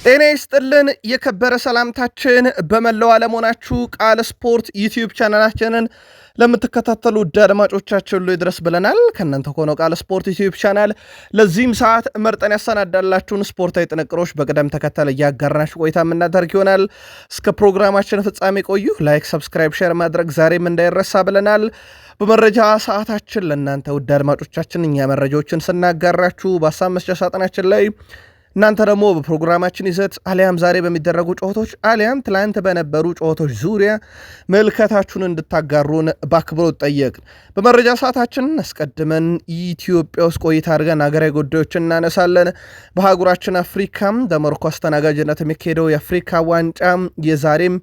ጤና ይስጥልን የከበረ ሰላምታችን በመላው ዓለም ሆናችሁ ቃል ስፖርት ዩቲዩብ ቻናላችንን ለምትከታተሉ አድማጮቻችን ሁሉ ይድረስ ብለናል። ከእናንተ ሆነው ቃል ስፖርት ዩቲዩብ ቻናል ለዚህም ሰዓት መርጠን ያሰናዳላችሁን ስፖርታዊ ጥንቅሮች በቅደም ተከተል እያጋራናችሁ ቆይታ የምናደርግ ይሆናል። እስከ ፕሮግራማችን ፍጻሜ ቆዩ። ላይክ፣ ሰብስክራይብ፣ ሼር ማድረግ ዛሬም እንዳይረሳ ብለናል። በመረጃ ሰዓታችን ለእናንተ ውድ አድማጮቻችን እኛ መረጃዎችን ስናጋራችሁ በሀሳብ መስጫ ሳጥናችን ላይ እናንተ ደግሞ በፕሮግራማችን ይዘት አሊያም ዛሬ በሚደረጉ ጨዋታዎች አሊያም ትላንት በነበሩ ጨዋታዎች ዙሪያ መልከታችሁን እንድታጋሩን በአክብሮት ጠየቅን። በመረጃ ሰዓታችን አስቀድመን ኢትዮጵያ ውስጥ ቆይታ አድርገን ሀገራዊ ጉዳዮችን እናነሳለን። በአህጉራችን አፍሪካም በሞሮኮ አስተናጋጅነት የሚካሄደው የአፍሪካ ዋንጫ የዛሬም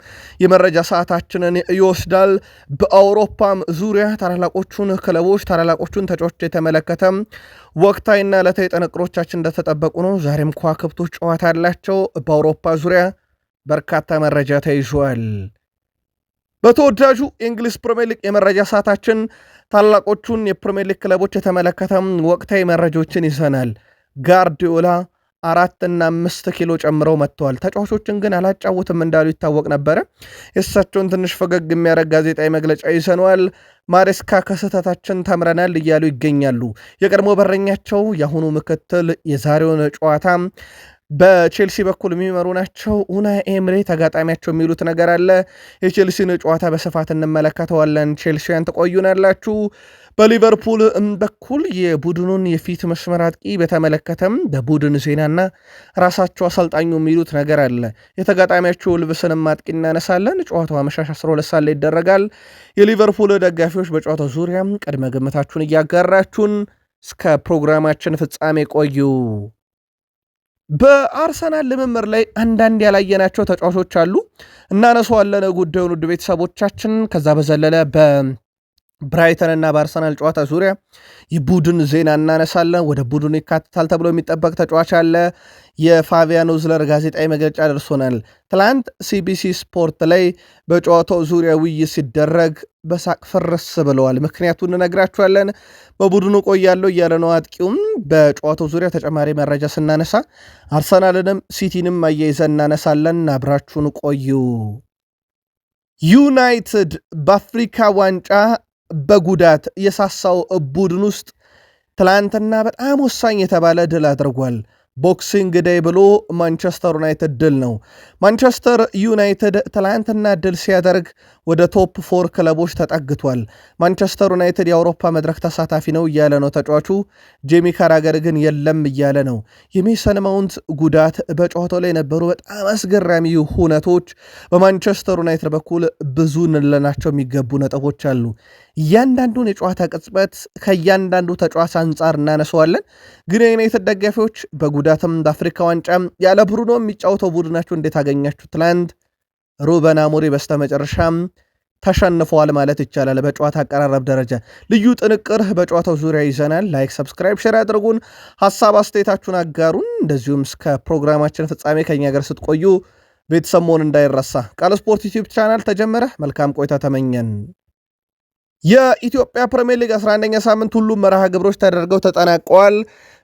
የመረጃ ሰዓታችንን ይወስዳል። በአውሮፓም ዙሪያ ታላላቆቹን ክለቦች ታላላቆቹን ተጫዋቾች የተመለከተ ወቅታዊና ዕለታዊ ጥንቅሮቻችን እንደተጠበቁ ነው። ዛሬም ከዋክብቶች ጨዋታ ያላቸው በአውሮፓ ዙሪያ በርካታ መረጃ ተይዟል። በተወዳጁ የእንግሊዝ ፕሪሚየር ሊግ የመረጃ ሰዓታችን ታላላቆቹን የፕሪሚየር ሊግ ክለቦች የተመለከተ ወቅታዊ መረጃዎችን ይዘናል። ጋርዲዮላ 4 እና 5 ኪሎ ጨምረው መጥተዋል። ተጫዋቾችን ግን አላጫውትም እንዳሉ ይታወቅ ነበረ። የእሳቸውን ትንሽ ፈገግ የሚያደርግ ጋዜጣዊ መግለጫ ይዘነዋል። ማሬስካ ከስህተታችን ተምረናል እያሉ ይገኛሉ። የቀድሞ በረኛቸው የአሁኑ ምክትል የዛሬውን ጨዋታ በቼልሲ በኩል የሚመሩ ናቸው። ኡናይ ኤምሬ ተጋጣሚያቸው የሚሉት ነገር አለ። የቼልሲን ጨዋታ በስፋት እንመለከተዋለን። ቼልሲያን ትቆዩናላችሁ። በሊቨርፑል በኩል የቡድኑን የፊት መስመር አጥቂ በተመለከተም በቡድን ዜናና ራሳቸው አሰልጣኙ የሚሉት ነገር አለ። የተጋጣሚያቸው ልብስንም አጥቂ እናነሳለን። ጨዋታው አመሻሽ 12 ሰዓት ላይ ይደረጋል። የሊቨርፑል ደጋፊዎች በጨዋታው ዙሪያ ቅድመ ግምታችሁን እያጋራችሁን እስከ ፕሮግራማችን ፍጻሜ ቆዩ። በአርሰናል ልምምር ላይ አንዳንድ ያላየናቸው ተጫዋቾች አሉ፣ እናነሳዋለን ጉዳዩን ውድ ቤተሰቦቻችን። ከዛ በዘለለ በብራይተን እና በአርሰናል ጨዋታ ዙሪያ የቡድን ዜና እናነሳለን። ወደ ቡድኑ ይካትታል ተብሎ የሚጠበቅ ተጫዋች አለ። የፋቢያን ኦዝለር ጋዜጣዊ መግለጫ ደርሶናል። ትላንት ሲቢሲ ስፖርት ላይ በጨዋታው ዙሪያ ውይይት ሲደረግ በሳቅ ፍርስ ብለዋል። ምክንያቱን እንነግራችኋለን። በቡድኑ ቆያለው እያለ ነው አጥቂውም። በጨዋታው ዙሪያ ተጨማሪ መረጃ ስናነሳ አርሰናልንም ሲቲንም አያይዘን እናነሳለን። አብራችሁን ቆዩ። ዩናይትድ በአፍሪካ ዋንጫ በጉዳት የሳሳው ቡድን ውስጥ ትላንትና በጣም ወሳኝ የተባለ ድል አድርጓል። ቦክሲንግ ዴይ ብሎ ማንቸስተር ዩናይትድ ድል ነው። ማንቸስተር ዩናይትድ ትላንትና ድል ሲያደርግ ወደ ቶፕ 4 ክለቦች ተጠግቷል። ማንቸስተር ዩናይትድ የአውሮፓ መድረክ ተሳታፊ ነው እያለ ነው ተጫዋቹ። ጄሚ ካራገር ግን የለም እያለ ነው። የሜሰን ማውንት ጉዳት፣ በጨዋታው ላይ የነበሩ በጣም አስገራሚ ሁነቶች፣ በማንቸስተር ዩናይትድ በኩል ብዙ እንለናቸው የሚገቡ ነጥቦች አሉ። እያንዳንዱን የጨዋታ ቅጽበት ከእያንዳንዱ ተጫዋች አንጻር እናነሰዋለን። ግን የዩናይትድ ደጋፊዎች በጉዳትም በአፍሪካ ዋንጫ ያለ ብሩኖ የሚጫወተው ቡድናችሁ እንዴት አገኛችሁ? ትላንት ሩበን አሞሪም በስተመጨረሻም ተሸንፈዋል ማለት ይቻላል። በጨዋታ አቀራረብ ደረጃ ልዩ ጥንቅር በጨዋታው ዙሪያ ይዘናል። ላይክ፣ ሰብስክራይብ፣ ሼር ያድርጉን። ሀሳብ አስተያየታችሁን አጋሩን። እንደዚሁም እስከ ፕሮግራማችን ፍጻሜ ከኛ ጋር ስትቆዩ ቤተሰብ መሆን እንዳይረሳ። ቃል ስፖርት ዩቲዩብ ቻናል ተጀመረ። መልካም ቆይታ ተመኘን። የኢትዮጵያ ፕሪሚየር ሊግ 11ኛ ሳምንት ሁሉም መርሃ ግብሮች ተደርገው ተጠናቀዋል።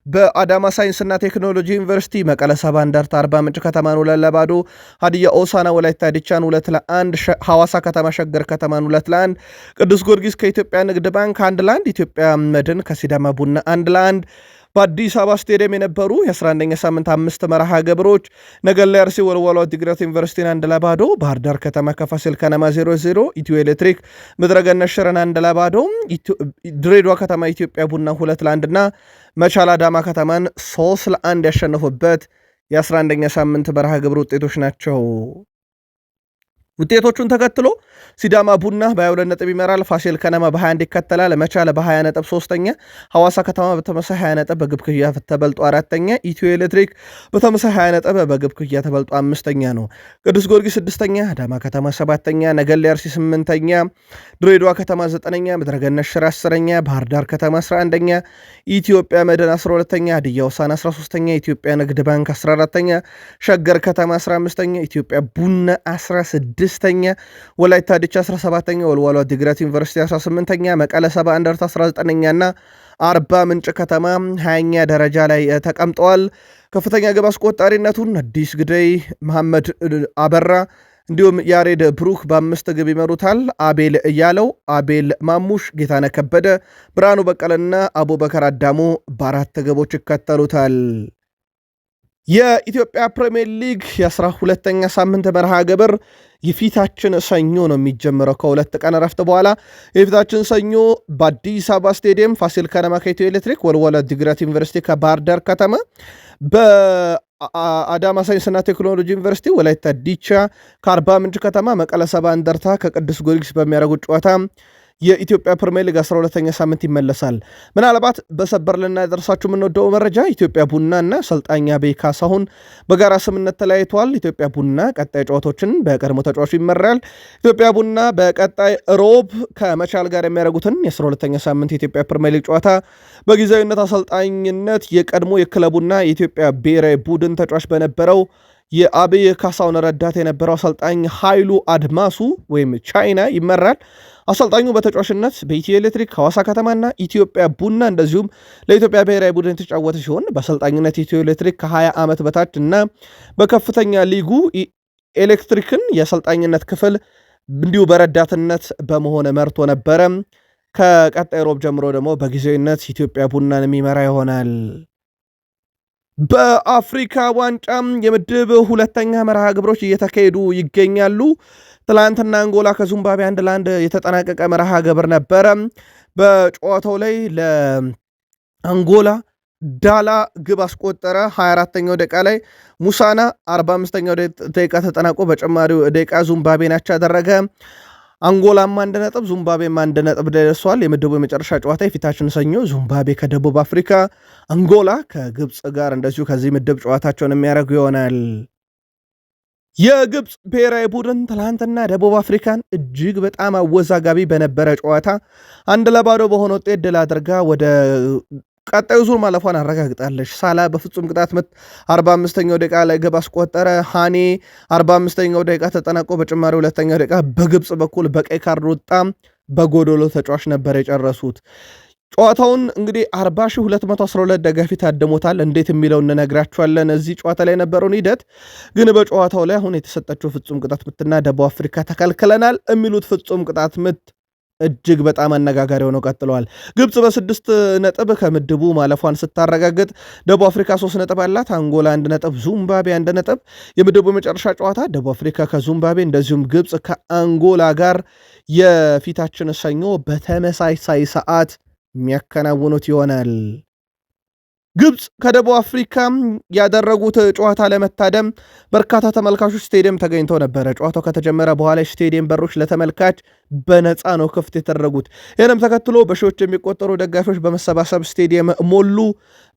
በአዳማ ሳይንስና ቴክኖሎጂ ዩኒቨርሲቲ መቀለ ሰባ እንደርታ አርባ ምንጭ ከተማን 2-0፣ ሀዲያ ኦሳና ወላይታ ዲቻን 2-1፣ ሐዋሳ ከተማ ሸገር ከተማን 2-1፣ ቅዱስ ጊዮርጊስ ከኢትዮጵያ ንግድ ባንክ 1-1፣ ኢትዮጵያ መድን ከሲዳማ ቡና 1-1። በአዲስ አበባ ስቴዲየም የነበሩ የ11ኛ ሳምንት 5 መርሃ ግብሮች ነገሌ አርሲ ወልዋሎ ዓዲግራት ዩኒቨርሲቲን 1-0፣ ባህር ዳር ከተማ ከፋሲል ከነማ 0-0፣ ኢትዮ ኤሌክትሪክ ምድረገነት ሽረን 1-0፣ ድሬዳዋ ከተማ ኢትዮጵያ ቡና 2-1 እና መቻል አዳማ ከተማን 3-1 ያሸነፉበት የ11ኛ ሳምንት መርሃ ግብር ውጤቶች ናቸው። ውጤቶቹን ተከትሎ ሲዳማ ቡና በ22 ነጥብ ይመራል። ፋሲል ከነማ በ21 ይከተላል። መቻል በ20 ነጥብ 3ኛ፣ ሐዋሳ ከተማ በተመሳሳይ 20 ነጥብ በግብ ክፍያ ተበልጦ 4ኛ፣ ኢትዮ ኤሌክትሪክ በተመሳሳይ 20 ነጥብ በግብ ክፍያ ተበልጦ 5ኛ ነው። ቅዱስ ጊዮርጊስ 6ኛ፣ አዳማ ከተማ 7ኛ፣ ነገሌ አርሲ 8ኛ፣ ድሬዳዋ ከተማ 9ኛ፣ ምድረገነት ሽረ 10ኛ፣ ባህር ዳር ከተማ 11ኛ፣ ኢትዮጵያ መድን 12ኛ፣ ሀዲያ ሆሳዕና 13ኛ፣ ኢትዮጵያ ንግድ ባንክ 14ኛ፣ ሸገር ከተማ 15ኛ፣ ኢትዮጵያ ቡና 16ኛ፣ ወላይታ ዲቻ 17ኛ፣ ወልዋሎ ዓዲግራት ዩኒቨርሲቲ 18ኛ፣ መቀለ ሰባ እንደርታ 19ኛ እና አርባ ምንጭ ከተማ 20ኛ ደረጃ ላይ ተቀምጠዋል። ከፍተኛ ግብ አስቆጣሪነቱን አዲስ ግደይ፣ መሐመድ አበራ እንዲሁም ያሬድ ብሩክ በ5 ግብ ይመሩታል። አቤል እያለው፣ አቤል ማሙሽ፣ ጌታነ ከበደ፣ ብርሃኑ በቀለና አቡበከር አዳሙ በ4 ግቦች ይከተሉታል። የኢትዮጵያ ፕሪሚየር ሊግ የ12ኛ ሳምንት መርሃ ግብር የፊታችን ሰኞ ነው የሚጀምረው ከ2 ቀን ረፍት በኋላ። የፊታችን ሰኞ በአዲስ አበባ ስቴዲየም ፋሲል ከነማ ከኢትዮ ኤሌክትሪክ፣ ወልዋሎ ዓዲግራት ዩኒቨርሲቲ ከባህር ዳር ከተማ፣ በአዳማ ሳይንስና ቴክኖሎጂ ዩኒቨርሲቲ ወላይታ ዲቻ ከአርባ ምንጭ ከተማ፣ መቀለ ሰባ እንደርታ ከቅዱስ ጊዮርጊስ በሚያደርጉት ጨዋታ የኢትዮጵያ ፕሪሚየር ሊግ 12ኛ ሳምንት ይመለሳል። ምናልባት በሰበር ልናደርሳችሁ የምንወደው መረጃ ኢትዮጵያ ቡናና አሰልጣኝ አቤል ካሳሁን በጋራ ስምምነት ተለያይተዋል። ኢትዮጵያ ቡና ቀጣይ ጨዋታዎችን በቀድሞ ተጫዋቹ ይመራል። ኢትዮጵያ ቡና በቀጣይ ሮብ ከመቻል ጋር የሚያደርጉትን የ12ኛ ሳምንት የኢትዮጵያ ፕሪሚየር ሊግ ጨዋታ በጊዜያዊነት አሰልጣኝነት የቀድሞ የክለቡና የኢትዮጵያ ብሔራዊ ቡድን ተጫዋች በነበረው የአቤል ካሳሁን ረዳት የነበረው አሰልጣኝ ኃይሉ አድማሱ ወይም ቻይና ይመራል። አሰልጣኙ በተጫዋችነት በኢትዮ ኤሌክትሪክ፣ ሐዋሳ ከተማና ኢትዮጵያ ቡና እንደዚሁም ለኢትዮጵያ ብሔራዊ ቡድን የተጫወተ ሲሆን በአሰልጣኝነት ኢትዮ ኤሌክትሪክ ከ20 ዓመት በታች እና በከፍተኛ ሊጉ ኤሌክትሪክን የአሰልጣኝነት ክፍል እንዲሁ በረዳትነት በመሆን መርቶ ነበረ። ከቀጣይ ሮብ ጀምሮ ደግሞ በጊዜያዊነት ኢትዮጵያ ቡናን የሚመራ ይሆናል። በአፍሪካ ዋንጫም የምድብ 2ኛ መርሃ ግብሮች እየተካሄዱ ይገኛሉ። ትላንትና አንጎላ ከዚምባብዌ 1-1 የተጠናቀቀ መርሃ ግብር ነበረ። በጨዋታው ላይ ለአንጎላ ዳላ ግብ አስቆጠረ። 24ኛው ደቂቃ ላይ ሙሳና 45ኛው ደቂቃ ተጠናቆ በጨማሪው ደቂቃ ዚምባብዌን አቻ አደረገ። አንጎላም 1 ነጥብ ዚምባብዌም 1 ነጥብ ደርሷል። የምድቡ የመጨረሻ ጨዋታ የፊታችን ሰኞ ዚምባብዌ ከደቡብ አፍሪካ፣ አንጎላ ከግብፅ ጋር እንደዚሁ ከዚህ ምድብ ጨዋታቸውን የሚያደርጉ ይሆናል። የግብፅ ብሔራዊ ቡድን ትላንትና ደቡብ አፍሪካን እጅግ በጣም አወዛጋቢ በነበረ ጨዋታ 1-0 በሆነ ውጤት ድል አድርጋ ወደ ቀጣዩ ዙር ማለፏን አረጋግጣለች። ሳላ በፍጹም ቅጣት ምት 45ኛው ደቂቃ ላይ ግብ አስቆጠረ። ሃኔ 45ኛው ደቂቃ ተጠናቆ በጭማሪ 2ኛው ደቂቃ በግብፅ በኩል በቀይ ካርድ ወጣ። በጎዶሎ ተጫዋች ነበር የጨረሱት። ጨዋታውን እንግዲህ 40,212 ደጋፊ ታድሞታል። እንዴት የሚለው እንነግራችኋለን እዚህ ጨዋታ ላይ የነበረውን ሂደት። ግን በጨዋታው ላይ አሁን የተሰጠችው ፍጹም ቅጣት ምትና ደቡብ አፍሪካ ተከልክለናል የሚሉት ፍጹም ቅጣት ምት እጅግ በጣም አነጋጋሪ ሆነው ቀጥለዋል። ግብፅ በ6 ነጥብ ከምድቡ ማለፏን ስታረጋግጥ ደቡብ አፍሪካ 3 ነጥብ አላት። አንጎላ 1 ነጥብ፣ ዚምባብዌ 1 ነጥብ። የምድቡ የመጨረሻ ጨዋታ ደቡብ አፍሪካ ከዚምባብዌ እንደዚሁም ግብፅ ከአንጎላ ጋር የፊታችን ሰኞ በተመሳሳይ ሰዓት የሚያከናውኑት ይሆናል። ግብፅ ከደቡብ አፍሪካ ያደረጉት ጨዋታ ለመታደም በርካታ ተመልካቾች ስቴዲየም ተገኝተው ነበረ። ጨዋታው ከተጀመረ በኋላ ስቴዲየም በሮች ለተመልካች በነፃ ነው ክፍት የተደረጉት። ይህንም ተከትሎ በሺዎች የሚቆጠሩ ደጋፊዎች በመሰባሰብ ስቴዲየም ሞሉ።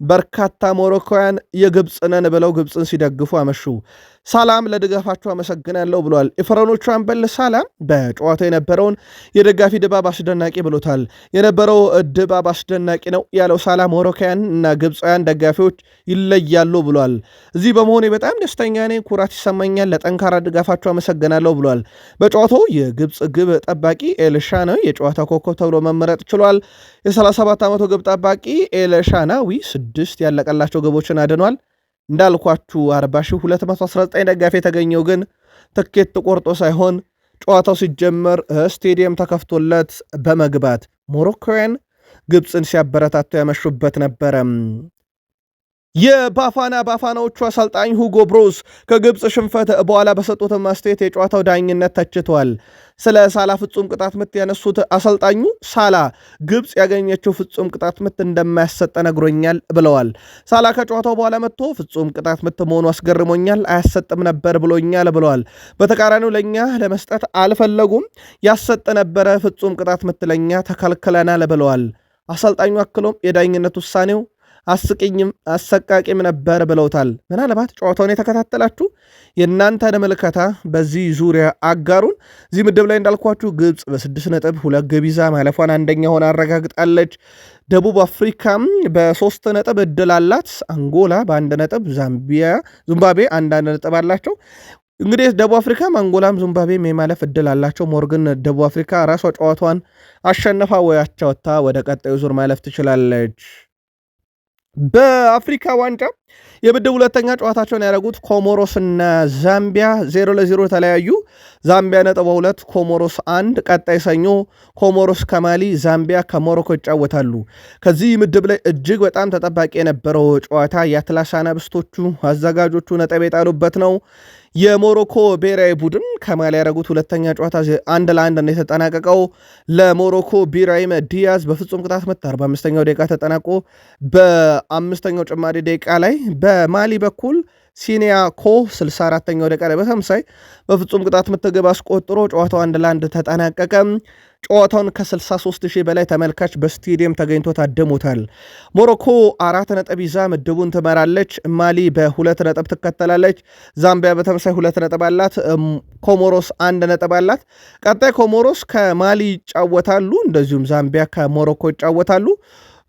በርካታ ሞሮኮውያን የግብፅ ነን ብለው ግብፅን ሲደግፉ አመሹ። ሳላም ለድጋፋቸው አመሰግናለሁ ብሏል። የፈረኖቹ አምበል ሳላም በጨዋታው የነበረውን የደጋፊ ድባብ አስደናቂ ብሎታል። የነበረው ድባብ አስደናቂ ነው ያለው ሳላ ሞሮኮውያን እና ግብፃውያን ደጋፊዎች ይለያሉ ብሏል። እዚህ በመሆኔ በጣም ደስተኛ ነኝ፣ ኩራት ይሰማኛል፣ ለጠንካራ ድጋፋቸው አመሰግናለሁ ብሏል። በጨዋታው የግብፅ ግብ ጠባቂ ኤልሻናዊ የጨዋታ ኮከብ ተብሎ መመረጥ ችሏል። የ37 ዓመቱ ግብ ጠባቂ ኤልሻናዊ 6 ያለቀላቸው ግቦችን አድኗል። እንዳልኳችሁ 40,219 ደጋፊ የተገኘው ግን ትኬት ቆርጦ ሳይሆን ጨዋታው ሲጀመር ስቴዲየም ተከፍቶለት በመግባት ሞሮኮውያን ግብፅን ሲያበረታቱ ያመሹበት ነበረ። ባፋናዎቹ አሰልጣኝ ሁጎ ብሮስ ከግብፅ ሽንፈት በኋላ በሰጡት ማስተያየት የጨዋታው ዳኝነት ተችቷል። ስለ ሳላ ፍጹም ቅጣት ምት ያነሱት አሰልጣኙ ሳላ ግብፅ ያገኘችው ፍጹም ቅጣት ምት እንደማያሰጠ ነግሮኛል ብለዋል። ሳላ ከጨዋታው በኋላ መጥቶ ፍጹም ቅጣት ምት መሆኑ አስገርሞኛል፣ አያሰጥም ነበር ብሎኛል ብለዋል። በተቃራኒው ለእኛ ለመስጠት አልፈለጉም፣ ያሰጥ ነበረ ፍጹም ቅጣት ምት ለእኛ ተከልክለናል ብለዋል። አሰልጣኙ አክሎም የዳኝነት ውሳኔው አስቂኝም አሰቃቂም ነበር ብለውታል። ምናልባት ጨዋታውን የተከታተላችሁ የእናንተን ምልከታ በዚህ ዙሪያ አጋሩን። እዚህ ምድብ ላይ እንዳልኳችሁ ግብፅ በ6 ነጥብ 2 ግብ ይዛ ማለፏን አንደኛ ሆና አረጋግጣለች። ደቡብ አፍሪካም በ3 ነጥብ እድል አላት። አንጎላ በ1 ነጥብ፣ ዚምባብዌ 1 ነጥብ አላቸው። እንግዲህ ደቡብ አፍሪካ አንጎላም ዚምባብዌም የማለፍ እድል አላቸው። ሞርግን ደቡብ አፍሪካ ራሷ ጨዋታዋን አሸነፋ ወይ አቻ ወጥታ ወደ ቀጣዩ ዙር ማለፍ ትችላለች። በአፍሪካ ዋንጫ የምድብ ሁለተኛ ጨዋታቸውን ያደረጉት ኮሞሮስ እና ዛምቢያ 0-0 ተለያዩ። ዛምቢያ ነጥብ 2 ኮሞሮስ 1። ቀጣይ ሰኞ ኮሞሮስ ከማሊ፣ ዛምቢያ ከሞሮኮ ይጫወታሉ። ከዚህ ምድብ ላይ እጅግ በጣም ተጠባቂ የነበረው ጨዋታ የአትላስ አናብስቶቹ አዘጋጆቹ ነጥብ የጣሉበት ነው። የሞሮኮ ብሔራዊ ቡድን ከማሊ ያደረጉት ሁለተኛ ጨዋታ 1-1 ነው የተጠናቀቀው። ለሞሮኮ ቢራሂም ዲያዝ በፍጹም ቅጣት ምት 45ኛው ደቂቃ ተጠናቆ በአምስተኛው ጭማሪ ደቂቃ ላይ በማሊ በኩል ሲኒያ ኮ 64ኛው ደቂቃ ላይ በተመሳይ በፍጹም ቅጣት ምት ግብ አስቆጥሮ ጨዋታው 1-1 ተጠናቀቀ። ጨዋታውን ከ63,000 በላይ ተመልካች በስቴዲየም ተገኝቶ ታደሙታል። ሞሮኮ 4 ነጥብ ይዛ ምድቡን ትመራለች። ማሊ በ2 ነጥብ ትከተላለች። ዛምቢያ በተመሳይ 2 ነጥብ አላት። ኮሞሮስ 1 ነጥብ አላት። ቀጣይ ኮሞሮስ ከማሊ ይጫወታሉ፣ እንደዚሁም ዛምቢያ ከሞሮኮ ይጫወታሉ።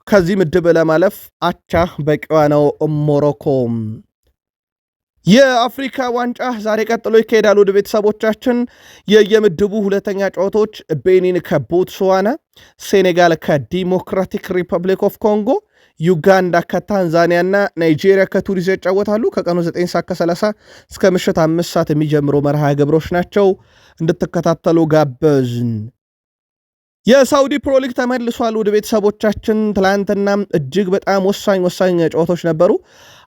ከዚህ ምድብ ለማለፍ አቻ በቂዋ ነው ሞሮኮ። የአፍሪካ ዋንጫ ዛሬ ቀጥሎ ይካሄዳሉ። ወደ ቤተሰቦቻችን የየምድቡ ሁለተኛ ጨዋታዎች ቤኒን ከቦትስዋና፣ ሴኔጋል ከዲሞክራቲክ ሪፐብሊክ ኦፍ ኮንጎ፣ ዩጋንዳ ከታንዛኒያ እና ናይጄሪያ ከቱኒዚያ ይጫወታሉ። ከቀኑ 9 ሰዓት ከ30 እስከ ምሽት 5 ሰዓት የሚጀምሩ መርሃ ግብሮች ናቸው። እንድትከታተሉ ጋበዝን። የሳውዲ ፕሮሊግ ተመልሷል። ወደ ቤተሰቦቻችን ትላንትና እጅግ በጣም ወሳኝ ጨዋታዎች ነበሩ።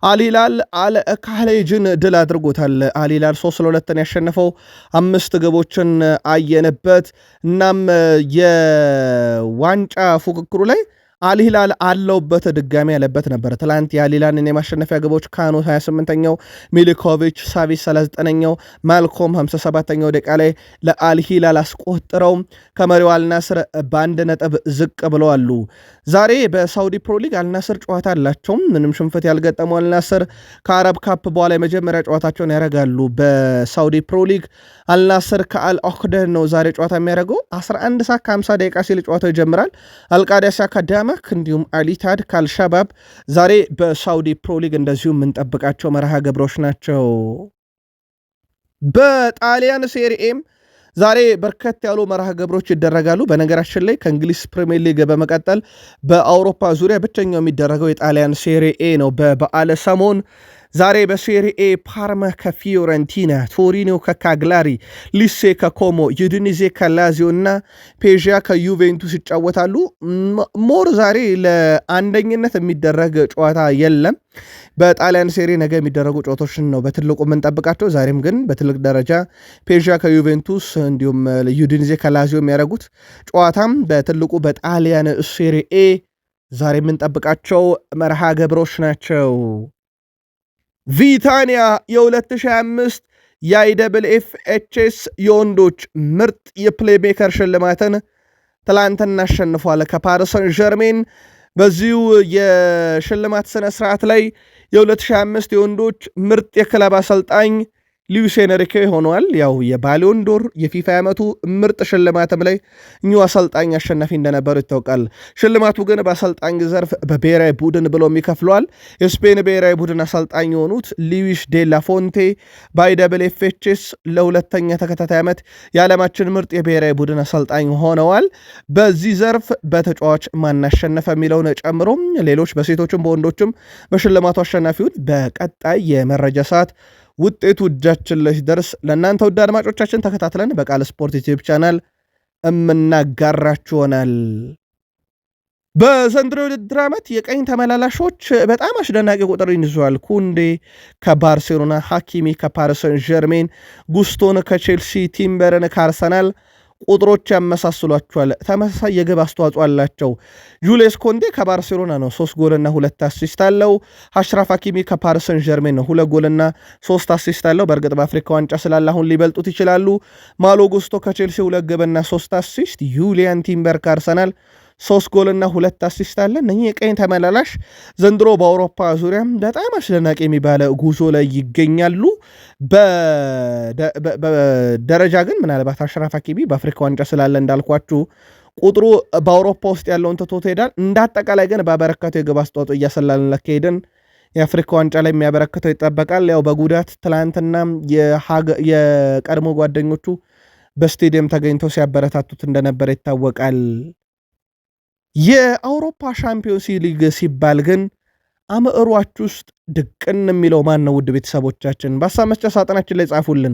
አልሂላል አልካህሌጅን ድል አድርጎታል። አልሂላል 3-2 ያሸነፈው 5 ግቦችን አየንበት። እናም የዋንጫ ፉክክሩ ላይ አልሂላል አለውበት ድጋሚ ያለበት ነበር። ትላንት የአልሂላልን የማሸነፊያ ግቦች ካኖ 28ኛው፣ ሚሊኮቪች ሳቪች 39ኛው፣ ማልኮም 57ኛው ደቂቃ ላይ ለአልሂላል አስቆጥረው ከመሪው አልናስር በአንድ ነጥብ ዝቅ ብለዋሉ። ዛሬ በሳውዲ ፕሮሊግ አልናስር ጨዋታ አላቸውም። ምንም ሽንፈት ያልገጠመው አልናስር ከአረብ ካፕ በኋላ የመጀመሪያ ጨዋታቸውን ያደርጋሉ። በሳውዲ ፕሮሊግ አልናስር ከአልኦክደህ ነው ዛሬ ጨዋታ የሚያደርገው። 11 ሰዓት ከ50 ደቂቃ ሲል ጨዋታው ይጀምራል። አልቃዳሲያ ከዳማ እንዲሁም አሊታድ ካልሻባብ ዛሬ በሳውዲ ፕሮሊግ እንደዚሁ የምንጠብቃቸው መርሃ ግብሮች ናቸው። በጣሊያን ሴሪኤም ዛሬ በርከት ያሉ መርሃ ግብሮች ይደረጋሉ። በነገራችን ላይ ከእንግሊዝ ፕሪሚየር ሊግ በመቀጠል በአውሮፓ ዙሪያ ብቸኛው የሚደረገው የጣሊያን ሴሪኤ ነው። በበዓለ ሰሞን ዛሬ በሴሪኤ ፓርማ ከፊዮረንቲና፣ ቶሪኖ ከካግላሪ፣ ሊሴ ከኮሞ፣ ዩዲኒዜ ከላዚዮ እና ፔዣ ከዩቬንቱስ ይጫወታሉ። ሞር ዛሬ ለአንደኝነት የሚደረግ ጨዋታ የለም። በጣሊያን ሴሪ ነገ የሚደረጉ ጨዋታዎችን ነው በትልቁ የምንጠብቃቸው። ዛሬም ግን በትልቅ ደረጃ ፔዣ ከዩቬንቱስ እንዲሁም ዩዲኒዜ ከላዚዮ የሚያደርጉት ጨዋታም በትልቁ በጣሊያን ሴሪኤ ዛሬ የምንጠብቃቸው መርሃ ግብሮች ናቸው። ቪታኒያ የ2025 የአይደብልኤፍኤችኤስ የወንዶች ምርጥ የፕሌሜከር ሽልማትን ትላንትና አሸንፏል ከፓሪስ ሰን ዠርሜን። በዚሁ የሽልማት ስነ ስርዓት ላይ የ2025 የወንዶች ምርጥ የክለብ አሰልጣኝ ሉዊስ ኤንሪኬ ሆነዋል። ያው የባሎን ዶር የፊፋ ዓመቱ ምርጥ ሽልማትም ላይ እኚሁ አሰልጣኝ አሸናፊ እንደነበሩ ይታወቃል። ሽልማቱ ግን በአሰልጣኝ ዘርፍ በብሔራዊ ቡድን ብሎም ይከፍለዋል። የስፔን ብሔራዊ ቡድን አሰልጣኝ የሆኑት ሉዊስ ዴላ ፎንቴ በአይደብልኤፍኤችኤስ ለሁለተኛ ተከታታይ ዓመት የዓለማችን ምርጥ የብሔራዊ ቡድን አሰልጣኝ ሆነዋል። በዚህ ዘርፍ በተጫዋች ማናሸነፈ የሚለውን ጨምሮ ሌሎች በሴቶችም በወንዶችም በሽልማቱ አሸናፊውን በቀጣይ የመረጃ ሰዓት ውጤቱ እጃችን ላይ ሲደርስ ለእናንተ ውድ አድማጮቻችን ተከታትለን በቃል ስፖርት ዩቲዩብ ቻናል እምናጋራችሁ ይሆናል። በዘንድሮ ውድድር ዓመት የቀኝ ተመላላሾች በጣም አስደናቂ ቁጥር ይዘዋል። ኩንዴ ከባርሴሎና፣ ሐኪሚ ከፓሪስ ሰን ዠርሜን፣ ጉስቶን ከቼልሲ፣ ቲምበርን ከአርሰናል ቁጥሮች ያመሳስሏቸዋል። ተመሳሳይ የግብ አስተዋጽኦ አላቸው። ጁልስ ኮንዴ ከባርሴሎና ነው 3 ጎልና 2 አሲስት አለው። አሽራፍ ሐኪሚ ከፓሪስ ሰን ዠርሜን ነው 2 ጎልና 3 አሲስት አለው። በእርግጥ በአፍሪካ ዋንጫ ስላለ አሁን ሊበልጡት ይችላሉ። ማሎ ጉስቶ ከቼልሲ 2 ግብና 3 አሲስት። ዩሊያን ቲምበር ከአርሰናል 3 ጎልና 2 አሲስት አለ። እነኚህ የቀኝ ተመላላሽ ዘንድሮ በአውሮፓ ዙሪያ በጣም አስደናቂ የሚባለ ጉዞ ላይ ይገኛሉ። በደረጃ ግን ምናልባት አሽራፍ ሐኪሚ በአፍሪካ ዋንጫ ስላለ እንዳልኳችሁ ቁጥሩ በአውሮፓ ውስጥ ያለውን ትቶት ሄዳል። እንዳጠቃላይ ግን በበረከቱ የግብ አስተዋጽኦ እያሰላልን ለከሄድን የአፍሪካ ዋንጫ ላይ የሚያበረክተው ይጠበቃል። ያው በጉዳት ትላንትና የቀድሞ ጓደኞቹ በስቴዲየም ተገኝተው ሲያበረታቱት እንደነበረ ይታወቃል። የአውሮፓ ሻምፒዮንስ ሊግ ሲባል ግን አምዕሯችሁ ውስጥ ድቅን የሚለው ማን ነው? ውድ ቤተሰቦቻችን በሀሳብ መስጫ ሳጥናችን ላይ ጻፉልን።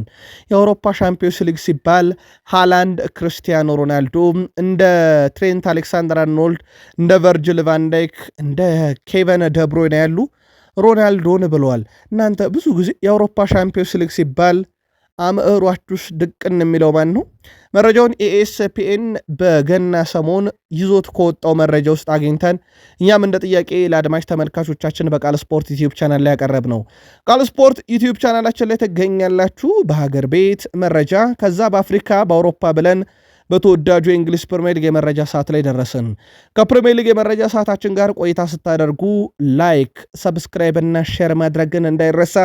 የአውሮፓ ሻምፒዮንስ ሊግ ሲባል ሃላንድ፣ ክርስቲያኖ ሮናልዶ፣ እንደ ትሬንት አሌክሳንደር አርኖልድ፣ እንደ ቨርጅል ቫንዳይክ፣ እንደ ኬቨን ደብሮይነ ያሉ ሮናልዶን ብለዋል። እናንተ ብዙ ጊዜ የአውሮፓ ሻምፒዮንስ ሊግ ሲባል አምዕሯችሁስ ድቅን የሚለው ማን ነው? መረጃውን ኤኤስፒኤን በገና ሰሞን ይዞት ከወጣው መረጃ ውስጥ አግኝተን እኛም እንደ ጥያቄ ለአድማጭ ተመልካቾቻችን በቃል ስፖርት ዩቲዩብ ቻናል ላይ ያቀረብ ነው። ቃል ስፖርት ዩቲዩብ ቻናላችን ላይ ትገኛላችሁ። በሀገር ቤት መረጃ ከዛ በአፍሪካ በአውሮፓ ብለን በተወዳጁ የእንግሊዝ ፕሪሚየር ሊግ የመረጃ ሰዓት ላይ ደረስን። ከፕሪሚየር ሊግ የመረጃ ሰዓታችን ጋር ቆይታ ስታደርጉ ላይክ፣ ሰብስክራይብ እና ሼር ማድረግን እንዳይረሳ።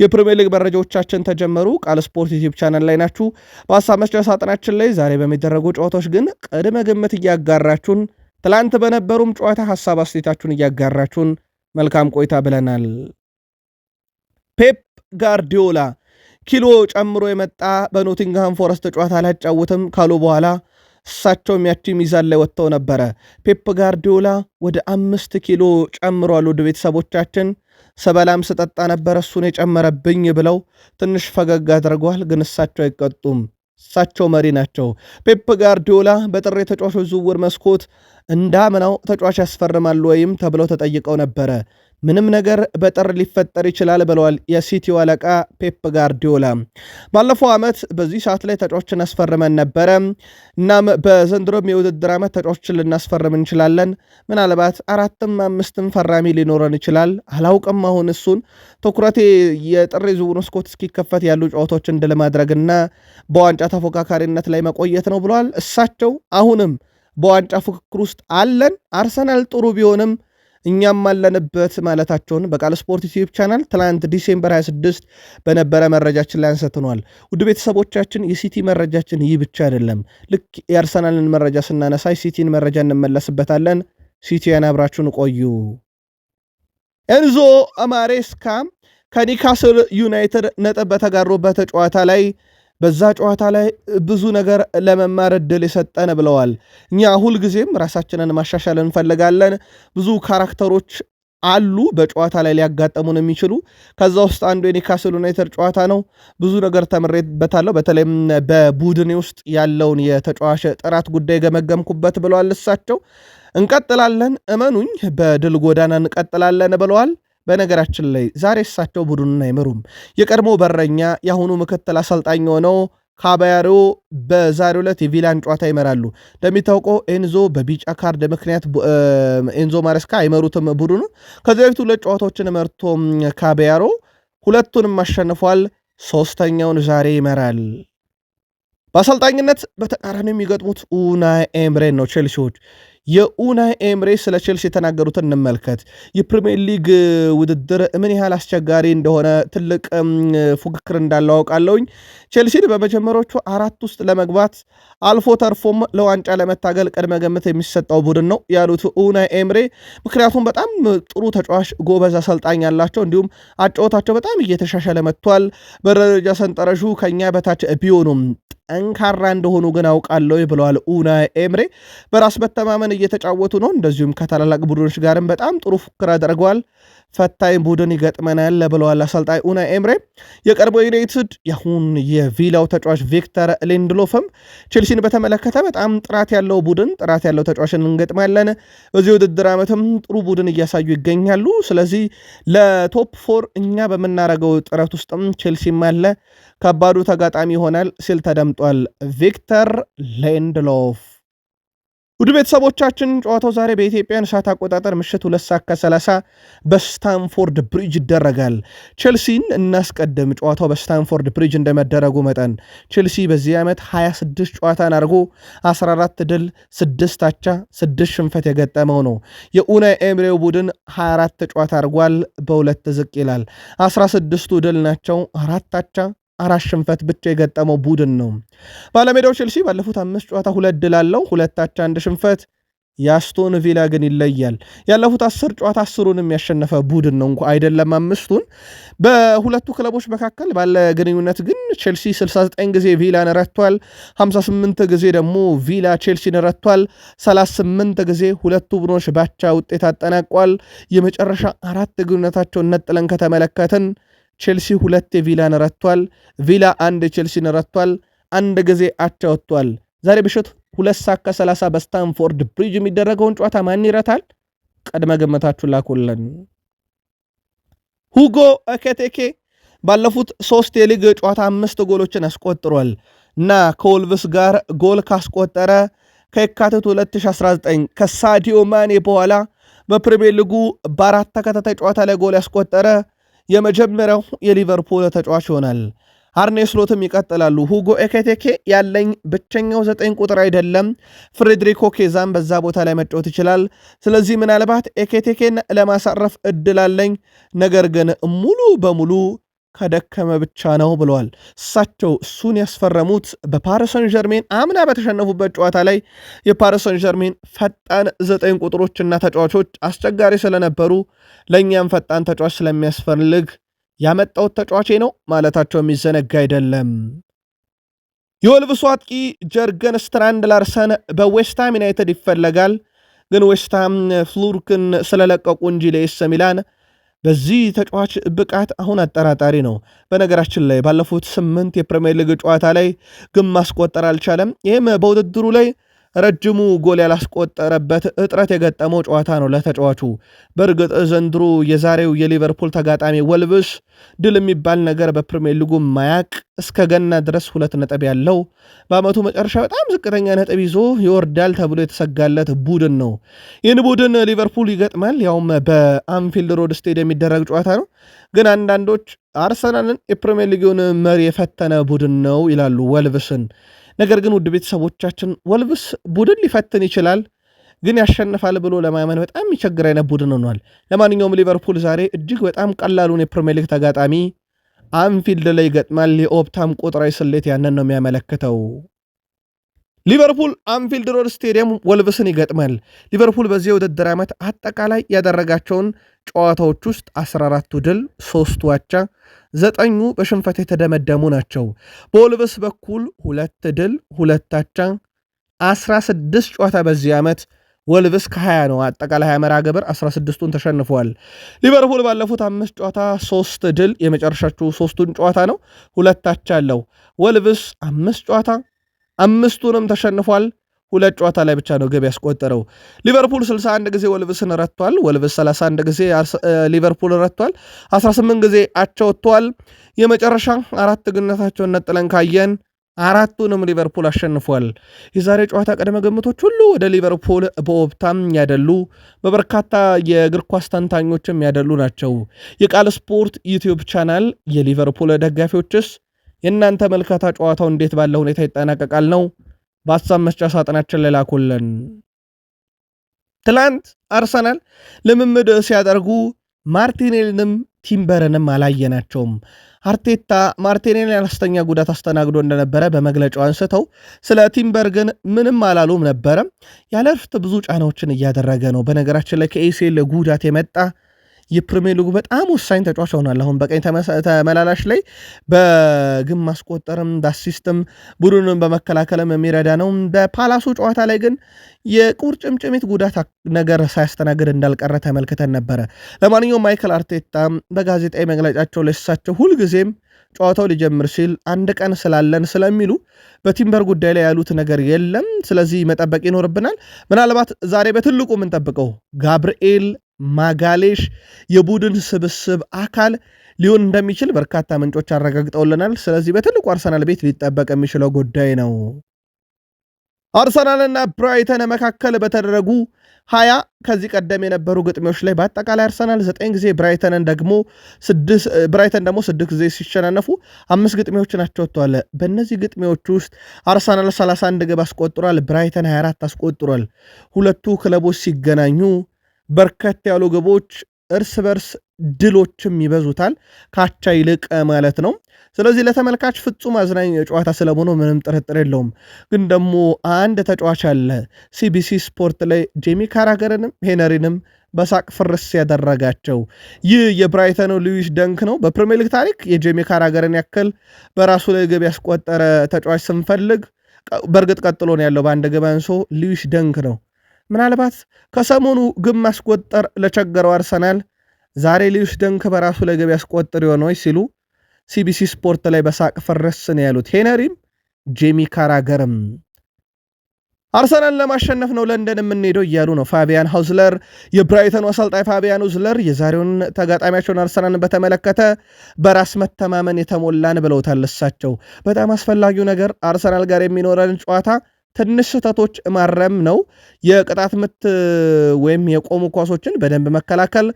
የፕሪሚየር ሊግ መረጃዎቻችን ተጀመሩ። ቃል ስፖርት ዩቲዩብ ቻናል ላይ ናችሁ። በሀሳብ መስጫ ሳጥናችን ላይ ዛሬ በሚደረጉ ጨዋታዎች ግን ቅድመ ግምት እያጋራችሁን፣ ትላንት በነበሩም ጨዋታ ሀሳብ አስተያየታችሁን እያጋራችሁን መልካም ቆይታ ብለናል። ፔፕ ጋርዲዮላ ኪሎ ጨምሮ የመጣ በኖቲንግሃም ፎረስት ጨዋታ አላጫውትም ካሉ በኋላ እሳቸው ያቺ ሚዛን ላይ ወጥተው ነበረ። ፔፕ ጋርዲዮላ ወደ 5 ኪሎ ጨምሯል። ወደ ቤተሰቦቻችን ሰበላም ስጠጣ ነበረ እሱን የጨመረብኝ ብለው ትንሽ ፈገግ አድርገዋል። ግን እሳቸው አይቀጡም። እሳቸው መሪ ናቸው። ፔፕ ጋርዲዮላ በጥር የተጫዋቾች ዝውውር መስኮት እንዳምናው ተጫዋች ያስፈርማሉ ወይም ተብለው ተጠይቀው ነበረ። ምንም ነገር በጥር ሊፈጠር ይችላል ብለዋል የሲቲው አለቃ ፔፕ ጋርዲዮላ። ባለፈው ዓመት በዚህ ሰዓት ላይ ተጫዋችን አስፈርመን ነበረ። እናም በዘንድሮም የውድድር ዓመት ተጫዋችን ልናስፈርም እንችላለን። ምናልባት 4ም 5ም ፈራሚ ሊኖረን ይችላል። አላውቅም። አሁን እሱን ትኩረቴ የጥር ዝውውር መስኮት እስኪከፈት ያሉ ጨዋታዎችን ድል ማድረግና በዋንጫ ተፎካካሪነት ላይ መቆየት ነው ብለዋል። እሳቸው አሁንም በዋንጫ ፉክክር ውስጥ አለን፣ አርሰናል ጥሩ ቢሆንም እኛም አለንበት ማለታቸውን በቃል ስፖርት ዩቲዩብ ቻናል ትላንት ዲሴምበር 26 በነበረ መረጃችን ላይ አንስተነዋል። ውድ ቤተሰቦቻችን የሲቲ መረጃችን ይህ ብቻ አይደለም። ልክ የአርሰናልን መረጃ ስናነሳ ሲቲን መረጃ እንመለስበታለን። ሲቲያን አብራችሁን ቆዩ። ኤንዞ ማሬስካ ከኒካስል ዩናይትድ ነጥብ በተጋሩበት ጨዋታ ላይ በዛ ጨዋታ ላይ ብዙ ነገር ለመማር ዕድል የሰጠን ብለዋል። እኛ ሁልጊዜም ራሳችንን ማሻሻል እንፈልጋለን። ብዙ ካራክተሮች አሉ በጨዋታ ላይ ሊያጋጠሙን የሚችሉ። ከዛ ውስጥ አንዱ የኒካስል ዩናይትድ ጨዋታ ነው። ብዙ ነገር ተምሬበታለሁ። በተለይም በቡድኔ ውስጥ ያለውን የተጫዋች ጥራት ጉዳይ ገመገምኩበት ብለዋል። እሳቸው እንቀጥላለን፣ እመኑኝ፣ በድል ጎዳና እንቀጥላለን ብለዋል። በነገራችን ላይ ዛሬ እሳቸው ቡድኑን አይመሩም። የቀድሞ በረኛ የአሁኑ ምክትል አሰልጣኝ ሆነው ካባያሮ በዛሬው ዕለት የቪላን ጨዋታ ይመራሉ። እንደሚታወቀው ኤንዞ በቢጫ ካርድ ምክንያት ኤንዞ ማሬስካ አይመሩትም ቡድኑ። ከዚህ በፊት 2 ጨዋታዎችን መርቶ ካባያሮ 2ቱንም አሸንፏል። 3ኛውን ዛሬ ይመራል። በአሰልጣኝነት በተቃራኒ የሚገጥሙት ኡናይ ኤምሬን ነው ቼልሲዎች። የኡናይ ኤምሬ ስለ ቼልሲ የተናገሩትን እንመልከት። የፕሪሚየር ሊግ ውድድር ምን ያህል አስቸጋሪ እንደሆነ ትልቅ ፉክክር እንዳለው አውቃለሁኝ። ቼልሲን በመጀመሪያዎቹ 4 ውስጥ ለመግባት አልፎ ተርፎም ለዋንጫ ለመታገል ቅድመ ግምት የሚሰጠው ቡድን ነው ያሉት ኡናይ ኤምሬ፣ ምክንያቱም በጣም ጥሩ ተጫዋች፣ ጎበዝ አሰልጣኝ ያላቸው፣ እንዲሁም አጫወታቸው በጣም እየተሻሻለ መጥቷል። በደረጃ ሰንጠረዡ ከኛ በታች ቢሆኑም ጠንካራ እንደሆኑ ግን አውቃለሁ ብለዋል ኡናይ ኤምሬ። በራስ መተማመን እየተጫወቱ ነው። እንደዚሁም ከታላላቅ ቡድኖች ጋርም በጣም ጥሩ ፉክክር አድርገዋል። ፈታኝ ቡድን ይገጥመናል ብለዋል አሰልጣኝ ኡናይ ኤምሬ። የቀድሞ ዩናይትድ የአሁን የቪላው ተጫዋች ቪክተር ሊንድሎፍም ቼልሲን በተመለከተ በጣም ጥራት ያለው ቡድን፣ ጥራት ያለው ተጫዋችን እንገጥማለን፣ በዚህ ውድድር ዓመትም ጥሩ ቡድን እያሳዩ ይገኛሉ። ስለዚህ ለቶፕ 4 እኛ በምናደርገው ጥረት ውስጥም ቼልሲም አለ፣ ከባዱ ተጋጣሚ ይሆናል ሲል ተደምጧል ቪክተር ሊንድሎፍ። ውድ ቤተሰቦቻችን ጨዋታው ዛሬ በኢትዮጵያን ሰዓት አቆጣጠር ምሽት 2:30 በስታንፎርድ ብሪጅ ይደረጋል። ቼልሲን እናስቀድም። ጨዋታው በስታንፎርድ ብሪጅ እንደመደረጉ መጠን ቼልሲ በዚህ ዓመት 26 ጨዋታን አድርጎ 14 ድል፣ 6 አቻ፣ 6 ሽንፈት የገጠመው ነው። የኡናይ ኤምሬው ቡድን 24 ጨዋታ አድርጓል፣ በ2 ዝቅ ይላል። 16ቱ ድል ናቸው፣ 4 አቻ 4 ሽንፈት ብቻ የገጠመው ቡድን ነው። ባለሜዳው ቼልሲ ባለፉት 5 ጨዋታ 2 ድል አለው፣ 2 አቻ፣ 1 ሽንፈት። የአስቶን ቪላ ግን ይለያል። ያለፉት 10 ጨዋታ 10ሩንም ያሸነፈ ቡድን ነው እንኳን አይደለም 5ቱን። በሁለቱ ክለቦች መካከል ባለ ግንኙነት ግን ቼልሲ 69 ጊዜ ቪላን ረቷል፣ 58 ጊዜ ደግሞ ቪላ ቼልሲን ረቷል። 38 ጊዜ ሁለቱ ቡድኖች ባቻ ውጤት አጠናቋል። የመጨረሻ 4 ግንኙነታቸውን ነጥለን ከተመለከትን ቼልሲ 2 የቪላን ረቷል፣ ቪላ 1 ቼልሲን ረቷል፣ 1 ጊዜ አቻ ወጥቷል። ዛሬ ብሽት 2:30 በስታንፎርድ ብሪጅ የሚደረገውን ጨዋታ ማን ይረታል? ቀድመ ገመታችሁን ላኩልን። ሁጎ ኤኪቲኬ ባለፉት 3 የሊግ ጨዋታ 5 ጎሎችን አስቆጥሯል እና ከወልቭስ ጋር ጎል ካስቆጠረ ከየካቲት 2019 ከሳዲዮ ማኔ በኋላ በፕሪሚየር ሊጉ በ4 ተከታታይ ጨዋታ ላይ ጎል ያስቆጠረ የመጀመሪያው የሊቨርፑል ተጫዋች ይሆናል። አርኔ ስሎትም ይቀጥላሉ። ሁጎ ኤኪቲኬ ያለኝ ብቸኛው 9 ቁጥር አይደለም፣ ፍሬድሪኮ ኬዛም በዛ ቦታ ላይ መጫወት ይችላል። ስለዚህ ምናልባት ኤኪቲኬን ለማሳረፍ እድል አለኝ፣ ነገር ግን ሙሉ በሙሉ ከደከመ ብቻ ነው ብለዋል። እሳቸው እሱን ያስፈረሙት በፓሪስ ሰን ዠርሜን አምና በተሸነፉበት ጨዋታ ላይ የፓሪስ ሰን ዠርሜን ፈጣን 9 ቁጥሮችና ተጫዋቾች አስቸጋሪ ስለነበሩ ለእኛም ፈጣን ተጫዋች ስለሚያስፈልግ ያመጣው ተጫዋቼ ነው ማለታቸው የሚዘነጋ አይደለም። የወልቭሱ አጥቂ ጀርገን ስትራንድ ላርሰን በዌስትሃም ዩናይትድ ይፈለጋል። ግን ዌስትሃም ፍሉርክን ስለለቀቁ እንጂ ለኤስ ሚላን በዚህ ተጫዋች ብቃት አሁን አጠራጣሪ ነው። በነገራችን ላይ ባለፉት 8 የፕሪሚየር ሊግ ጨዋታ ላይ ግን ማስቆጠር አልቻለም። ይህም በውድድሩ ላይ ረጅሙ ጎል ያላስቆጠረበት እጥረት የገጠመው ጨዋታ ነው ለተጫዋቹ። በእርግጥ ዘንድሮ የዛሬው የሊቨርፑል ተጋጣሚ ወልቭስ ድል የሚባል ነገር በፕሪሚየር ሊጉ ማያቅ እስከ ገና ድረስ 2 ነጥብ ያለው በአመቱ መጨረሻ በጣም ዝቅተኛ ነጥብ ይዞ ይወርዳል ተብሎ የተሰጋለት ቡድን ነው። ይህን ቡድን ሊቨርፑል ይገጥማል። ያውም በአንፊልድ ሮድ ስቴዲየም የሚደረግ ጨዋታ ነው። ግን አንዳንዶች አርሰናልን የፕሪሚየር ሊጉን መሪ የፈተነ ቡድን ነው ይላሉ ወልቭስን። ነገር ግን ውድ ቤተሰቦቻችን ወልቭስ ቡድን ሊፈትን ይችላል፣ ግን ያሸንፋል ብሎ ለማመን በጣም የሚቸግር አይነት ቡድን ሆኗል። ለማንኛውም ሊቨርፑል ዛሬ እጅግ በጣም ቀላሉን የፕሪሚየር ሊግ ተጋጣሚ አንፊልድ ላይ ይገጥማል። የኦፕታም ቁጥራዊ ስሌት ያንን ነው የሚያመለክተው። ሊቨርፑል አንፊልድ ሮድ ስቴዲየም ወልቭስን ይገጥማል። ሊቨርፑል በዚህ የውድድር ዓመት አጠቃላይ ያደረጋቸውን ጨዋታዎች ውስጥ 14ቱ ድል፣ 3ቱ አቻ፣ 9ኙ በሽንፈት የተደመደሙ ናቸው። በወልቭስ በኩል 2 ድል፣ 2 አቻ፣ 16 ጨዋታ በዚህ ዓመት ወልቭስ ከ20 ነው አጠቃላይ 20 መርሃ ግብር 16ቱን ተሸንፈዋል። ሊቨርፑል ባለፉት 5 ጨዋታ 3 ድል የመጨረሻቹ 3ቱን ጨዋታ ነው፣ 2 አቻ አለው። ወልቭስ 5 ጨዋታ 5ቱንም ተሸንፏል። 2 ጨዋታ ላይ ብቻ ነው ግብ ያስቆጠረው። ሊቨርፑል 61 ጊዜ ወልቭስን ረቷል። ወልቭስ 31 ጊዜ ሊቨርፑል ረቷል። 18 ጊዜ አቻ ወጥቷል። የመጨረሻ 4 ግንኙነታቸውን ነጥለን ካየን 4ቱንም ሊቨርፑል አሸንፏል። የዛሬ ጨዋታ ቅድመ ግምቶች ሁሉ ወደ ሊቨርፑል በኦፕታም ያደሉ፣ በበርካታ የእግር ኳስ ተንታኞችም ያደሉ ናቸው። የቃል ስፖርት ዩቲዩብ ቻናል የሊቨርፑል ደጋፊዎችስ የእናንተ መልካታ ጨዋታው እንዴት ባለ ሁኔታ ይጠናቀቃል ነው? በሀሳብ መስጫ ሳጥናችን ላይ ላኩልን። ትላንት አርሰናል ልምምድ ሲያደርጉ ማርቲኔልንም ቲምበርንም አላየናቸውም። አርቴታ ማርቲኔል አነስተኛ ጉዳት አስተናግዶ እንደነበረ በመግለጫው አንስተው ስለ ቲምበር ግን ምንም አላሉም ነበረ። ያለ እረፍት ብዙ ጫናዎችን እያደረገ ነው። በነገራችን ላይ ከኤሲኤል ጉዳት የመጣ የፕሪሚየር ሊጉ በጣም ወሳኝ ተጫዋች ሆኗል። አሁን በቀኝ ተመላላሽ ላይ በግብ ማስቆጠርም በአሲስትም ቡድኑን በመከላከልም የሚረዳ ነው። በፓላሱ ጨዋታ ላይ ግን የቁርጭምጭሚት ጉዳት ነገር ሳያስተናግድ እንዳልቀረ ተመልክተን ነበረ። ለማንኛውም ማይክል አርቴታ በጋዜጣዊ መግለጫቸው ላይ እሳቸው ሁልጊዜም ጨዋታው ሊጀምር ሲል አንድ ቀን ስላለን ስለሚሉ በቲምበር ጉዳይ ላይ ያሉት ነገር የለም። ስለዚህ መጠበቅ ይኖርብናል። ምናልባት ዛሬ በትልቁ የምንጠብቀው ጋብርኤል ማጋሌሽ የቡድን ስብስብ አካል ሊሆን እንደሚችል በርካታ ምንጮች አረጋግጠውልናል። ስለዚህ በትልቁ አርሰናል ቤት ሊጠበቅ የሚችለው ጉዳይ ነው። አርሰናልና ብራይተን መካከል በተደረጉ 20 ከዚህ ቀደም የነበሩ ግጥሚያዎች ላይ በአጠቃላይ አርሰናል 9 ጊዜ ብራይተን ደግሞ 6 ጊዜ ሲሸናነፉ 5 ግጥሚያዎችን አቻውተዋል። በእነዚህ ግጥሚያዎች ውስጥ አርሰናል 31 ግብ አስቆጥሯል፣ ብራይተን 24 አስቆጥሯል። ሁለቱ ክለቦች ሲገናኙ በርከት ያሉ ግቦች እርስ በርስ ድሎችም ይበዙታል ካቻ ይልቅ ማለት ነው። ስለዚህ ለተመልካች ፍጹም አዝናኝ ጨዋታ ስለሆነ ምንም ጥርጥር የለውም። ግን ደግሞ አንድ ተጫዋች አለ ሲቢሲ ስፖርት ላይ ጄሚ ካራገርንም ሄነሪንም በሳቅ ፍርስ ያደረጋቸው። ይህ የብራይተኑ ሉዊስ ደንክ ነው። በፕሪሚየር ሊግ ታሪክ የጄሚ ካራገርን ያክል በራሱ ላይ ግብ ያስቆጠረ ተጫዋች ስንፈልግ በእርግጥ ቀጥሎ ነው ያለው በአንድ ግብ አንሶ ሉዊስ ደንክ ነው። ምናልባት ከሰሞኑ ግብ ማስቆጠር ለቸገረው አርሰናል ዛሬ ሉዊስ ደንክ በራሱ ላይ ግብ ያስቆጥር ይሆን ወይ ሲሉ ሲቢሲ ስፖርት ላይ በሳቅ ፍርስ ነው ያሉት ሄነሪም ጄሚ ካራገርም። አርሰናል ለማሸነፍ ነው ለንደን የምንሄደው እያሉ ነው ፋቢያን ሃውዝለር። የብራይተኑ አሰልጣኝ ፋቢያን ሃውዝለር የዛሬውን ተጋጣሚያቸውን አርሰናልን በተመለከተ በራስ መተማመን የተሞላን ብለውታል። እሳቸው በጣም አስፈላጊው ነገር አርሰናል ጋር የሚኖረን ጨዋታ ትንሽ ስህተቶች ማረም ነው። የቅጣት ምት ወይም የቆሙ ኳሶችን በደንብ መከላከል፣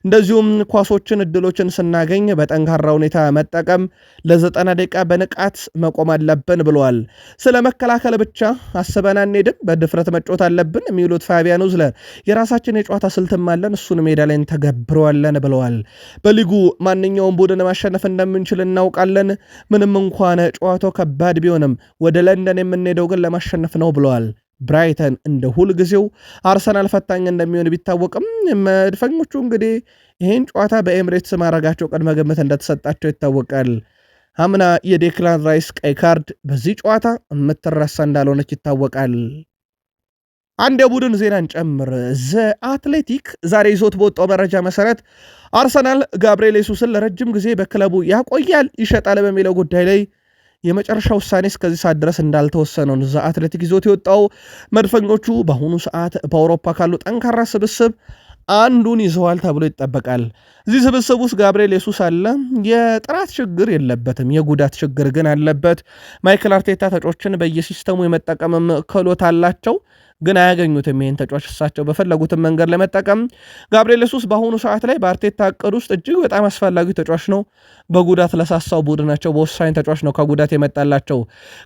እንደዚሁም ኳሶችን እድሎችን ስናገኝ በጠንካራ ሁኔታ መጠቀም፣ ለ90 ደቂቃ በንቃት መቆም አለብን ብለዋል። ስለ መከላከል ብቻ አስበን አንሄድም፣ በድፍረት መጫወት አለብን የሚሉት ፋቢያን ሃውዝለር የራሳችን የጨዋታ ስልትም አለን፣ እሱን ሜዳ ላይ እንተገብረዋለን ብለዋል። በሊጉ ማንኛውም ቡድን ማሸነፍ እንደምንችል እናውቃለን። ምንም እንኳን ጨዋታው ከባድ ቢሆንም ወደ ለንደን የምንሄደው ግን ለማሸነፍ ነው ብለዋል። ብራይተን እንደ ሁል ጊዜው አርሰናል ፈታኝ እንደሚሆን ቢታወቅም መድፈኞቹ እንግዲህ ይህን ጨዋታ በኤምሬትስ ማድረጋቸው ቅድመ ግምት እንደተሰጣቸው ይታወቃል። አምና የዴክላን ራይስ ቀይ ካርድ በዚህ ጨዋታ የምትረሳ እንዳልሆነች ይታወቃል። አንድ የቡድን ዜናን ጨምር። ዘ አትሌቲክ ዛሬ ይዞት በወጣው መረጃ መሰረት አርሰናል ጋብርኤል ሱስን ለረጅም ጊዜ በክለቡ ያቆያል ይሸጣል በሚለው ጉዳይ ላይ የመጨረሻ ውሳኔ እስከዚህ ሰዓት ድረስ እንዳልተወሰነው ዘ አትሌቲክ ይዞት የወጣው መድፈኞቹ በአሁኑ ሰዓት በአውሮፓ ካሉ ጠንካራ ስብስብ አንዱን ይዘዋል ተብሎ ይጠበቃል። እዚህ ስብስብ ውስጥ ጋብርኤል ሱስ አለ። የጥራት ችግር የለበትም፣ የጉዳት ችግር ግን አለበት። ማይክል አርቴታ ተጫዋቾችን በየሲስተሙ የመጠቀምም ክህሎት አላቸው፣ ግን አያገኙትም ይህን ተጫዋች እሳቸው በፈለጉትን መንገድ ለመጠቀም። ጋብርኤል ሱስ በአሁኑ ሰዓት ላይ በአርቴታ እቅድ ውስጥ እጅግ በጣም አስፈላጊ ተጫዋች ነው። በጉዳት ለሳሳው ቡድናቸው በወሳኝ ተጫዋች ነው ከጉዳት የመጣላቸው።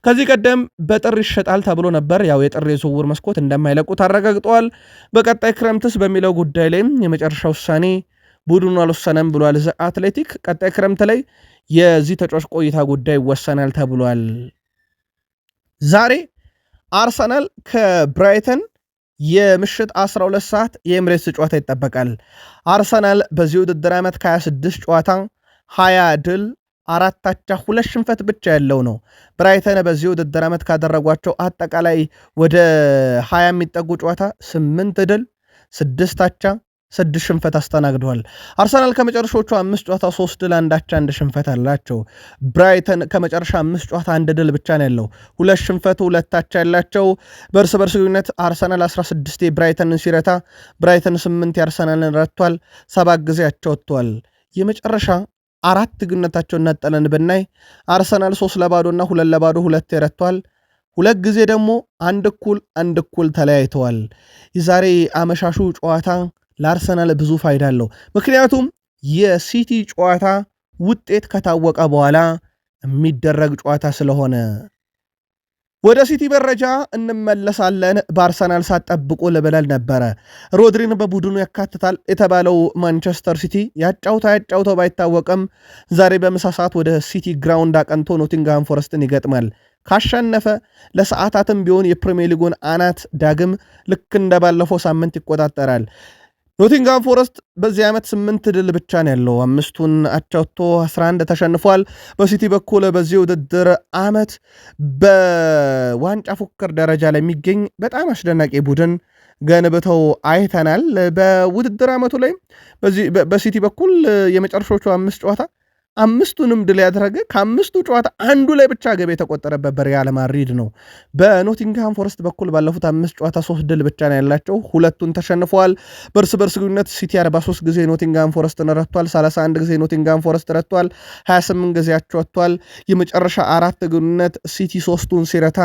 ከዚህ ቀደም በጥር ይሸጣል ተብሎ ነበር። ያው የጥር የዝውውር መስኮት እንደማይለቁት አረጋግጠዋል። በቀጣይ ክረምትስ በሚለው ጉዳይ ላይም የመጨረሻ ውሳኔ ቡድኑ አልወሰነም ብሏል ዘ አትሌቲክ። ቀጣይ ክረምት ላይ የዚህ ተጫዋች ቆይታ ጉዳይ ይወሰናል ተብሏል። ዛሬ አርሰናል ከብራይተን የምሽት 12 ሰዓት የኤምሬትስ ጨዋታ ይጠበቃል። አርሰናል በዚህ ውድድር ዓመት ከ26 ጨዋታ 20 ድል 4 አቻ 2 ሽንፈት ብቻ ያለው ነው። ብራይተን በዚህ ውድድር ዓመት ካደረጓቸው አጠቃላይ ወደ 20 የሚጠጉ ጨዋታ 8 ድል 6 አቻ 6 ሽንፈት አስተናግደዋል። አርሰናል ከመጨረሻዎቹ 5 ጨዋታ 3 ድል 1 አቻ 1 ሽንፈት አላቸው። ብራይተን ከመጨረሻ 5 ጨዋታ 1 ድል ብቻ ነው ያለው፣ 2 ሽንፈት 2 አቻ ያላቸው። በእርስ በርስ ግንኙነት አርሰናል 16 የብራይተንን ሲረታ ብራይተን 8 የአርሰናልን ረቷል። 7 ጊዜ አቻ ወጥቷል። የመጨረሻ 4 ግንኙነታቸውን ነጠለን ብናይ አርሰናል 3-0 እና 2-0 2 የረቷል። 2 ጊዜ ደግሞ 1 እኩል ተለያይተዋል። የዛሬ አመሻሹ ጨዋታ ለአርሰናል ብዙ ፋይዳ አለው። ምክንያቱም የሲቲ ጨዋታ ውጤት ከታወቀ በኋላ የሚደረግ ጨዋታ ስለሆነ። ወደ ሲቲ መረጃ እንመለሳለን። በአርሰናል ሳትጠብቁ ልበለል ነበረ። ሮድሪን በቡድኑ ያካትታል የተባለው ማንቸስተር ሲቲ ያጫውተው ባይታወቅም ዛሬ በምሳ ሰዓት ወደ ሲቲ ግራውንድ አቀንቶ ኖቲንግሃም ፎረስትን ይገጥማል። ካሸነፈ ለሰዓታትም ቢሆን የፕሪሚየር ሊጉን አናት ዳግም ልክ እንደባለፈው ሳምንት ይቆጣጠራል። ኖቲንግሃም ፎረስት በዚህ ዓመት 8 ድል ብቻ ነው ያለው፣ 5ቱን አቻ ወጥቶ 11 ተሸንፏል። በሲቲ በኩል በዚህ ውድድር ዓመት በዋንጫ ፉክክር ደረጃ ላይ የሚገኝ በጣም አስደናቂ ቡድን ገንብተው አይተናል። በውድድር ዓመቱ ላይ በሲቲ በኩል የመጨረሻዎቹ 5 ጨዋታ 5ቱንም ድል ያደረገ ከ5ቱ ጨዋታ አንዱ ላይ ብቻ ገብ የተቆጠረበት በሪያል ማድሪድ ነው። በኖቲንግሃም ፎረስት በኩል ባለፉት 5 ጨዋታ 3 ድል ብቻ ነው ያላቸው፣ 2ቱን ተሸንፈዋል። በእርስ በርስ ግንኙነት ሲቲ 43 ጊዜ ኖቲንግሃም ፎረስትን ረቷል፣ 31 ጊዜ ኖቲንግሃም ፎረስት ረቷል፣ 28 ጊዜያቸው ወጥቷል። የመጨረሻ 4 ግንኙነት ሲቲ 3ቱን ሲረታ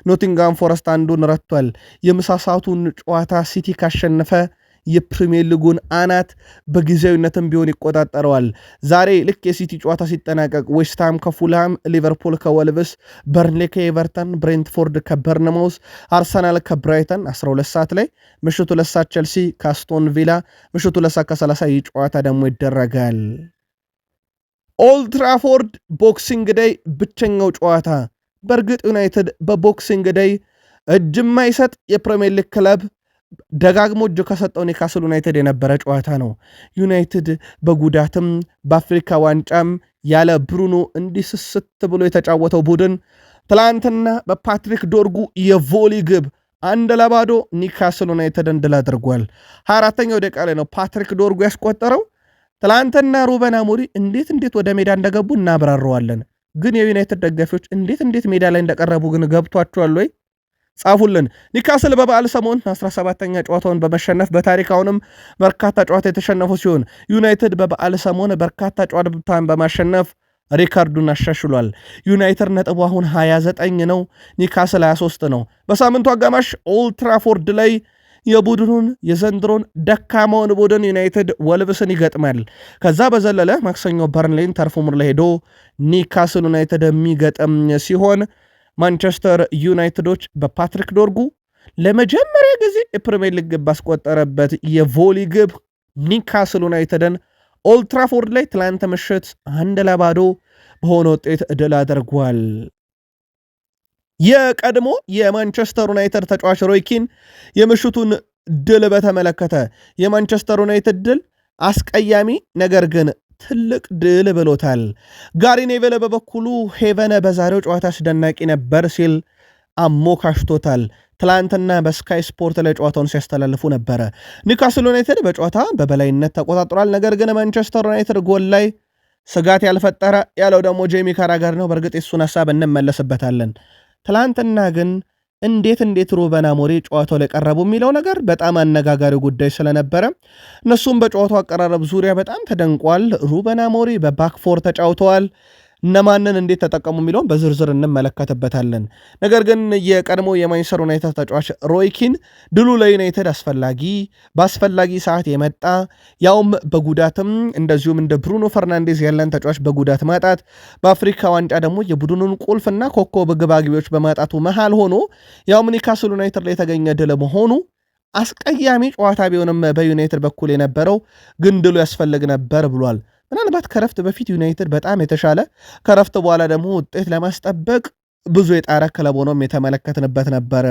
ኖቲንግሃም ፎረስት አንዱን ረቷል። የምሳ ሰዓቱን ጨዋታ ሲቲ ካሸነፈ የፕሪሚየር ሊጉን አናት በጊዜያዊነትም ቢሆን ይቆጣጠረዋል። ዛሬ ልክ የሲቲ ጨዋታ ሲጠናቀቅ ዌስትሃም ከፉልሃም፣ ሊቨርፑል ከወልቭስ፣ በርንሌ ከኤቨርተን፣ ብሬንትፎርድ ከበርነማውስ፣ አርሰናል ከብራይተን 12 ሰዓት ላይ፣ ምሽቱ 2 ሰዓት ቸልሲ ከአስቶን ቪላ፣ ምሽቱ 2 ሰዓት ከ30 ይህ ጨዋታ ደግሞ ይደረጋል። ኦልድ ትራፎርድ ቦክሲንግ ዴይ ብቸኛው ጨዋታ። በእርግጥ ዩናይትድ በቦክሲንግ ዴይ እጅ የማይሰጥ የፕሪሚየር ሊግ ክለብ ደጋግሞ እጅ ከሰጠው ኒውካስል ዩናይትድ የነበረ ጨዋታ ነው። ዩናይትድ በጉዳትም በአፍሪካ ዋንጫም ያለ ብሩኖ እንዲስስት ብሎ የተጫወተው ቡድን ትላንትና በፓትሪክ ዶርጉ የቮሊ ግብ 1-0 ኒውካስል ዩናይትድን ድል አድርጓል። 24ኛው ደቂቃ ላይ ነው ፓትሪክ ዶርጉ ያስቆጠረው። ትላንትና ሩበን አሞሪም እንዴት ወደ ሜዳ እንደገቡ እናብራረዋለን። ግን የዩናይትድ ደጋፊዎች እንዴት ሜዳ ላይ እንደቀረቡ ግን ገብቷቸዋል ወይ? ጻፉልን። ኒውካስል በበዓል ሰሞን 17ኛ ጨዋታውን በመሸነፍ በታሪክ አሁንም በርካታ ጨዋታ የተሸነፉ ሲሆን ዩናይትድ በበዓል ሰሞን በርካታ ጨዋታን በማሸነፍ ሪካርዱን አሻሽሏል። ዩናይትድ ነጥቡ አሁን 29 ነው፣ ኒውካስል 23 ነው። በሳምንቱ አጋማሽ ኦልድ ትራፎርድ ላይ የቡድኑን የዘንድሮን ደካማውን ቡድን ዩናይትድ ወልቭስን ይገጥማል። ከዛ በዘለለ ማክሰኞ በርንሌን ተርፎሙር ላይ ሄዶ ኒውካስል ዩናይትድ የሚገጥም ሲሆን ማንቸስተር ዩናይትዶች በፓትሪክ ዶርጉ ለመጀመሪያ ጊዜ የፕሪሚየር ሊግ ግብ ባስቆጠረበት የቮሊ ግብ ኒውካስል ዩናይትድን ኦልድ ትራፎርድ ላይ ትላንት ምሽት 1-0 በሆነ ውጤት ድል አድርጓል። የቀድሞ የማንቸስተር ዩናይትድ ተጫዋች ሮይ ኪን የምሽቱን ድል በተመለከተ የማንቸስተር ዩናይትድ ድል አስቀያሚ ነገር ግን ትልቅ ድል ብሎታል። ጋሪ ኔቨል በበኩሉ ሄቨን በዛሬው ጨዋታ አስደናቂ ነበር ሲል አሞካሽቶታል። ትላንትና በስካይ ስፖርት ላይ ጨዋታውን ሲያስተላልፉ ነበረ። ኒውካስል ዩናይትድ በጨዋታ በበላይነት ተቆጣጥሯል። ነገር ግን ማንቸስተር ዩናይትድ ጎል ላይ ስጋት ያልፈጠረ ያለው ደግሞ ጄሚ ካራገር ነው። በእርግጥ የሱን ሀሳብ እንመለስበታለን። ትላንትና ግን እንዴት ሩበን አሞሪም ጨዋታው ላይ ቀረቡ የሚለው ነገር በጣም አነጋጋሪ ጉዳይ ስለነበረ እነሱም በጨዋታው አቀራረብ ዙሪያ በጣም ተደንቋል። ሩበን አሞሪም በባክፎር ተጫውተዋል። እነማንን እንዴት ተጠቀሙ የሚለውን በዝርዝር እንመለከትበታለን። ነገር ግን የቀድሞ የማንቸስተር ዩናይትድ ተጫዋች ሮይ ኪን ድሉ ለዩናይትድ በአስፈላጊ ሰዓት የመጣ ያውም በጉዳትም እንደዚሁም እንደ ብሩኖ ፈርናንዴዝ ያለን ተጫዋች በጉዳት ማጣት በአፍሪካ ዋንጫ ደግሞ የቡድኑን ቁልፍና ኮከብ ግብ አግቢዎች በማጣቱ መሃል ሆኖ ያውም ኒውካስል ዩናይትድ ላይ የተገኘ ድል መሆኑ አስቀያሚ ጨዋታ ቢሆንም በዩናይትድ በኩል የነበረው ግን ድሉ ያስፈልግ ነበር ብሏል። ምናልባት ከረፍት በፊት ዩናይትድ በጣም የተሻለ ከረፍት በኋላ ደግሞ ውጤት ለማስጠበቅ ብዙ የጣረ ክለብ ሆኖም የተመለከትንበት ነበረ።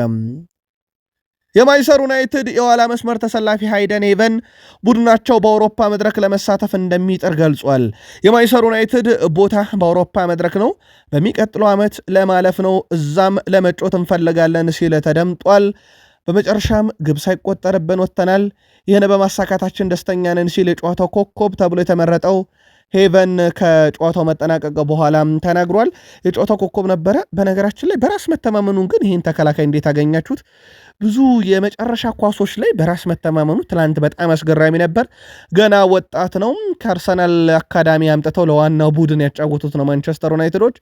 የማንቸስተር ዩናይትድ የኋላ መስመር ተሰላፊ ሃይደን ሄቨን ቡድናቸው በአውሮፓ መድረክ ለመሳተፍ እንደሚጥር ገልጿል። የማንቸስተር ዩናይትድ ቦታ በአውሮፓ መድረክ ነው፣ በሚቀጥለው ዓመት ለማለፍ ነው፣ እዛም ለመጮት እንፈልጋለን ሲል ተደምጧል። በመጨረሻም ግብ ሳይቆጠርብን ወጥተናል፣ ይህን በማሳካታችን ደስተኛ ነን ሲል የጨዋታው ኮከብ ተብሎ የተመረጠው ሄቨን ከጨዋታው መጠናቀቅ በኋላም ተናግሯል። የጨዋታው ኮከብ ነበረ። በነገራችን ላይ በራስ መተማመኑን ግን ይህን ተከላካይ እንዴት አገኛችሁት? ብዙ የመጨረሻ ኳሶች ላይ በራስ መተማመኑ ትላንት በጣም አስገራሚ ነበር። ገና ወጣት ነው። ከአርሰናል አካዳሚ አምጥተው ለዋናው ቡድን ያጫወቱት ነው ማንቸስተር ዩናይትዶች።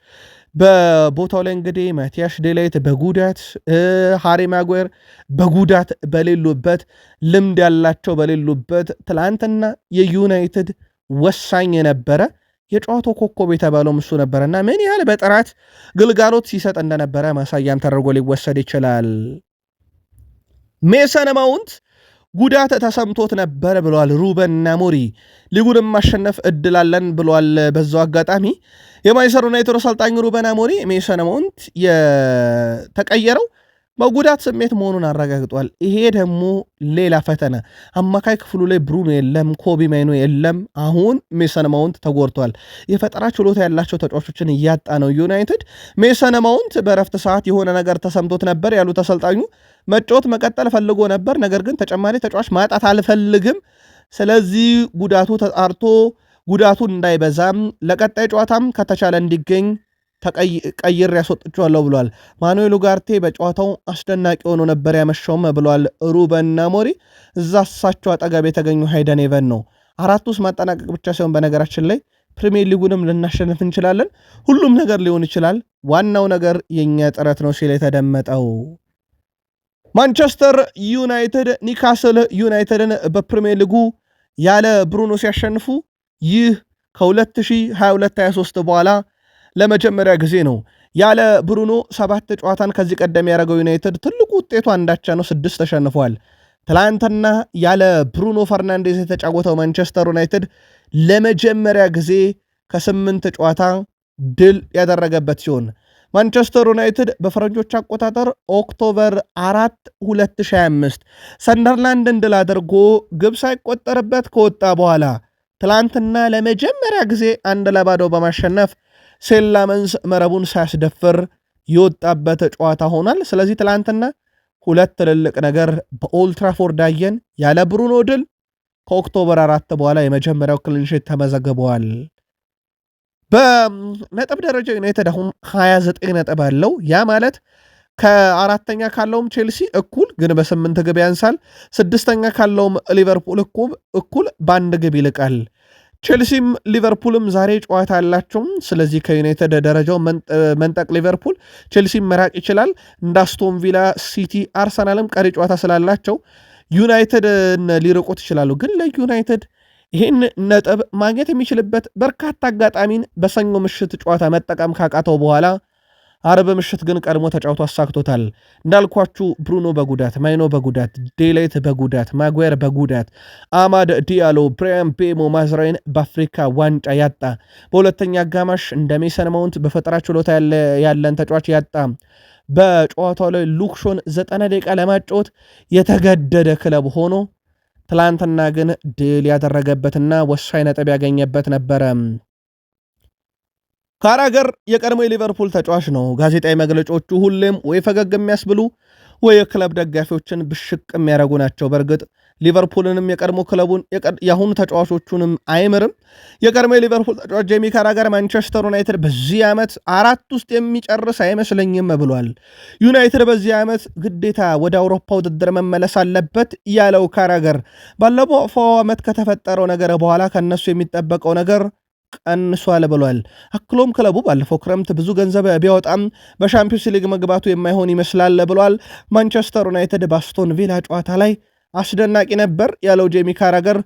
በቦታው ላይ እንግዲህ ማቲያስ ዴላይት በጉዳት ሃሪ ማጓየር በጉዳት በሌሉበት ልምድ ያላቸው በሌሉበት ትላንትና የዩናይትድ ወሳኝ የነበረ የጨዋታው ኮከብ የተባለው እሱ ነበረና ምን ያህል በጥራት ግልጋሎት ሲሰጥ እንደነበረ ማሳያም ተደርጎ ሊወሰድ ይችላል። ሜሰን ማውንት ጉዳት ተሰምቶት ነበር ብለዋል ሩበን አሞሪም። ሊጉንም ማሸነፍ እድላለን ብለዋል። በዛው አጋጣሚ የማንቸስተር ዩናይትድ አሰልጣኝ ሩበን አሞሪም ሜሰን ማውንት የተቀየረው በጉዳት ስሜት መሆኑን አረጋግጧል። ይሄ ደግሞ ሌላ ፈተና። አማካይ ክፍሉ ላይ ብሩኖ የለም፣ ኮቢ ማይኖ የለም። አሁን ሜሰን ማውንት ተጎድቷል። የፈጠራ ችሎታ ያላቸው ተጫዋቾችን እያጣ ነው ዩናይትድ። ሜሰን ማውንት በረፍት ሰዓት የሆነ ነገር ተሰምቶት ነበር ያሉት አሰልጣኙ መጫወት መቀጠል ፈልጎ ነበር፣ ነገር ግን ተጨማሪ ተጫዋች ማጣት አልፈልግም። ስለዚህ ጉዳቱ ተጣርቶ ጉዳቱን እንዳይበዛም ለቀጣይ ጨዋታም ከተቻለ እንዲገኝ ቀይር ያስወጥቸዋለሁ ብሏል። ማኑኤል ኡጋርቴ በጨዋታው አስደናቂ ሆኖ ነበር ያመሻውም ብሏል ሩበን አሞሪም። እዛ እሳቸው አጠገብ የተገኙ ሃይደን ሄቨን ነው። አራት ውስጥ ማጠናቀቅ ብቻ ሳይሆን በነገራችን ላይ ፕሪሚየር ሊጉንም ልናሸንፍ እንችላለን፣ ሁሉም ነገር ሊሆን ይችላል፣ ዋናው ነገር የኛ ጥረት ነው ሲል የተደመጠው ማንቸስተር ዩናይትድ ኒካስል ዩናይትድን በፕሪሚየር ሊጉ ያለ ብሩኖ ሲያሸንፉ ይህ ከ2022-23 በኋላ ለመጀመሪያ ጊዜ ነው። ያለ ብሩኖ 7 ጨዋታን ከዚህ ቀደም ያደረገው ዩናይትድ ትልቁ ውጤቱ አንዳቻ ነው፣ 6 ተሸንፏል። ትላንትና ያለ ብሩኖ ፈርናንዴዝ የተጫወተው ማንቸስተር ዩናይትድ ለመጀመሪያ ጊዜ ከ8 ጨዋታ ድል ያደረገበት ሲሆን ማንቸስተር ዩናይትድ በፈረንጆች አቆጣጠር ኦክቶበር 4 2025 ሰንደርላንድን ድል አድርጎ ግብ ሳይቆጠርበት ከወጣ በኋላ ትላንትና ለመጀመሪያ ጊዜ 1-0 በማሸነፍ ሴላመንስ መረቡን ሳያስደፍር የወጣበት ጨዋታ ሆኗል። ስለዚህ ትላንትና ሁለት ትልልቅ ነገር በኦልትራፎርድ አየን። ያለ ብሩኖ ድል ከኦክቶበር 4 በኋላ የመጀመሪያው ክሊንሺት ተመዘግበዋል። በነጥብ ደረጃ ዩናይትድ አሁን 29 ነጥብ አለው። ያ ማለት ከአራተኛ ካለውም ቼልሲ እኩል ግን በ8 ግብ ያንሳል። ስድስተኛ ካለውም ሊቨርፑል እኩል በአንድ ግብ ይልቃል። ቼልሲም ሊቨርፑልም ዛሬ ጨዋታ አላቸው። ስለዚህ ከዩናይትድ ደረጃው መንጠቅ ሊቨርፑል ቼልሲም መራቅ ይችላል። እንደ አስቶን ቪላ፣ ሲቲ፣ አርሰናልም ቀሪ ጨዋታ ስላላቸው ዩናይትድን ሊርቁት ይችላሉ። ግን ለዩናይትድ ይህን ነጥብ ማግኘት የሚችልበት በርካታ አጋጣሚን በሰኞ ምሽት ጨዋታ መጠቀም ካቃተው በኋላ አርብ ምሽት ግን ቀድሞ ተጫውቶ አሳክቶታል። እንዳልኳችሁ ብሩኖ በጉዳት፣ ማይኖ በጉዳት፣ ዴሌት በጉዳት፣ ማጓየር በጉዳት፣ አማድ ዲያሎ፣ ብራያን ቤሞ ማዝራይን በአፍሪካ ዋንጫ ያጣ፣ በሁለተኛ አጋማሽ እንደ ሜሰን ማውንት በፈጠራ ችሎታ ያለን ተጫዋች ያጣ፣ በጨዋታው ላይ ሉክሾን 90 ደቂቃ ለማጫወት የተገደደ ክለብ ሆኖ ትላንትና ግን ድል ያደረገበትና ወሳኝ ነጥብ ያገኘበት ነበረ። ካራገር የቀድሞ የሊቨርፑል ተጫዋች ነው። ጋዜጣዊ መግለጫዎቹ ሁሌም ወይ ፈገግ የሚያስብሉ ወይ የክለብ ደጋፊዎችን ብሽቅ የሚያደርጉ ናቸው። በእርግጥ ሊቨርፑልንም የቀድሞ ክለቡን የአሁኑ ተጫዋቾቹንም አይምርም። የቀድሞ የሊቨርፑል ተጫዋች ጄሚ ካራገር ማንቸስተር ዩናይትድ በዚህ ዓመት 4 ውስጥ የሚጨርስ አይመስለኝም ብሏል። ዩናይትድ በዚህ ዓመት ግዴታ ወደ አውሮፓ ውድድር መመለስ አለበት ያለው ካራገር ባለፈው ዓመት ከተፈጠረው ነገር በኋላ ከነሱ የሚጠበቀው ነገር ቀንሷል ብሏል። አክሎም ክለቡ ባለፈው ክረምት ብዙ ገንዘብ ቢያወጣም በሻምፒዮንስ ሊግ መግባቱ የማይሆን ይመስላል ብሏል። ማንቸስተር ዩናይትድ በአስቶን ቪላ ጨዋታ ላይ አስደናቂ ነበር ያለው ጄሚ ካራገር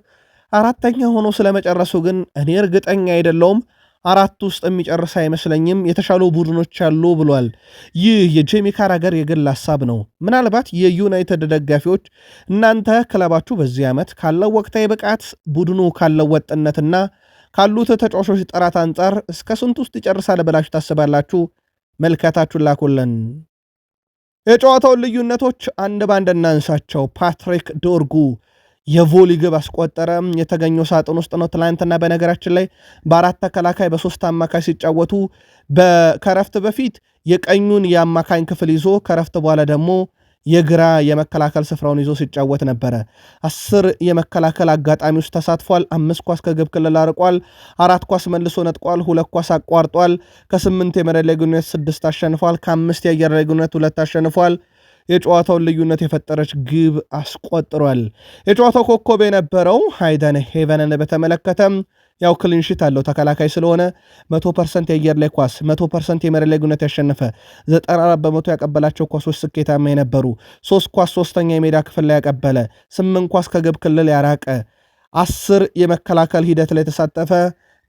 አራተኛ ሆኖ ስለመጨረሱ ግን እኔ እርግጠኛ አይደለውም፣ 4 ውስጥ የሚጨርስ አይመስለኝም፣ የተሻሉ ቡድኖች አሉ ብሏል። ይህ የጄሚ ካራገር የግል ሐሳብ ነው። ምናልባት የዩናይትድ ደጋፊዎች እናንተ ክለባችሁ በዚህ ዓመት ካለው ወቅታዊ ብቃት፣ ቡድኑ ካለው ወጥነትና ካሉት ተጫዋቾች ጥራት አንጻር እስከ ስንት ውስጥ ይጨርሳል ብላችሁ ታስባላችሁ? መልከታችሁን ላኩልን። የጨዋታውን ልዩነቶች አንድ ባንድ እናንሳቸው። ፓትሪክ ዶርጉ የቮሊ ግብ አስቆጠረ። የተገኘው ሳጥን ውስጥ ነው። ትላንትና በነገራችን ላይ በ4 ተከላካይ በ3 አማካይ ሲጫወቱ ከረፍት በፊት የቀኙን የአማካኝ ክፍል ይዞ ከረፍት በኋላ ደግሞ የግራ የመከላከል ስፍራውን ይዞ ሲጫወት ነበረ። 10 የመከላከል አጋጣሚ ውስጥ ተሳትፏል። 5 ኳስ ከግብ ክልል አርቋል። 4 ኳስ መልሶ ነጥቋል። 2 ኳስ አቋርጧል። ከ8 የመረብ ላይ ግንኙነት 6 አሸንፏል። ከ5 የአየር ላይ ግንኙነት 2 አሸንፏል። የጨዋታውን ልዩነት የፈጠረች ግብ አስቆጥሯል። የጨዋታው ኮከብ የነበረው ሃይደን ሄቨንን በተመለከተም ያው ክሊንሺት አለው ተከላካይ ስለሆነ 100% የአየር ላይ ኳስ 100% የመረብ ላይ ግንኙነት ያሸነፈ 94% ያቀበላቸው ኳሶች ስኬታማ የነበሩ 3 ኳስ ሶስተኛ የሜዳ ክፍል ላይ ያቀበለ 8 ኳስ ከግብ ክልል ያራቀ 10 የመከላከል ሂደት ላይ የተሳተፈ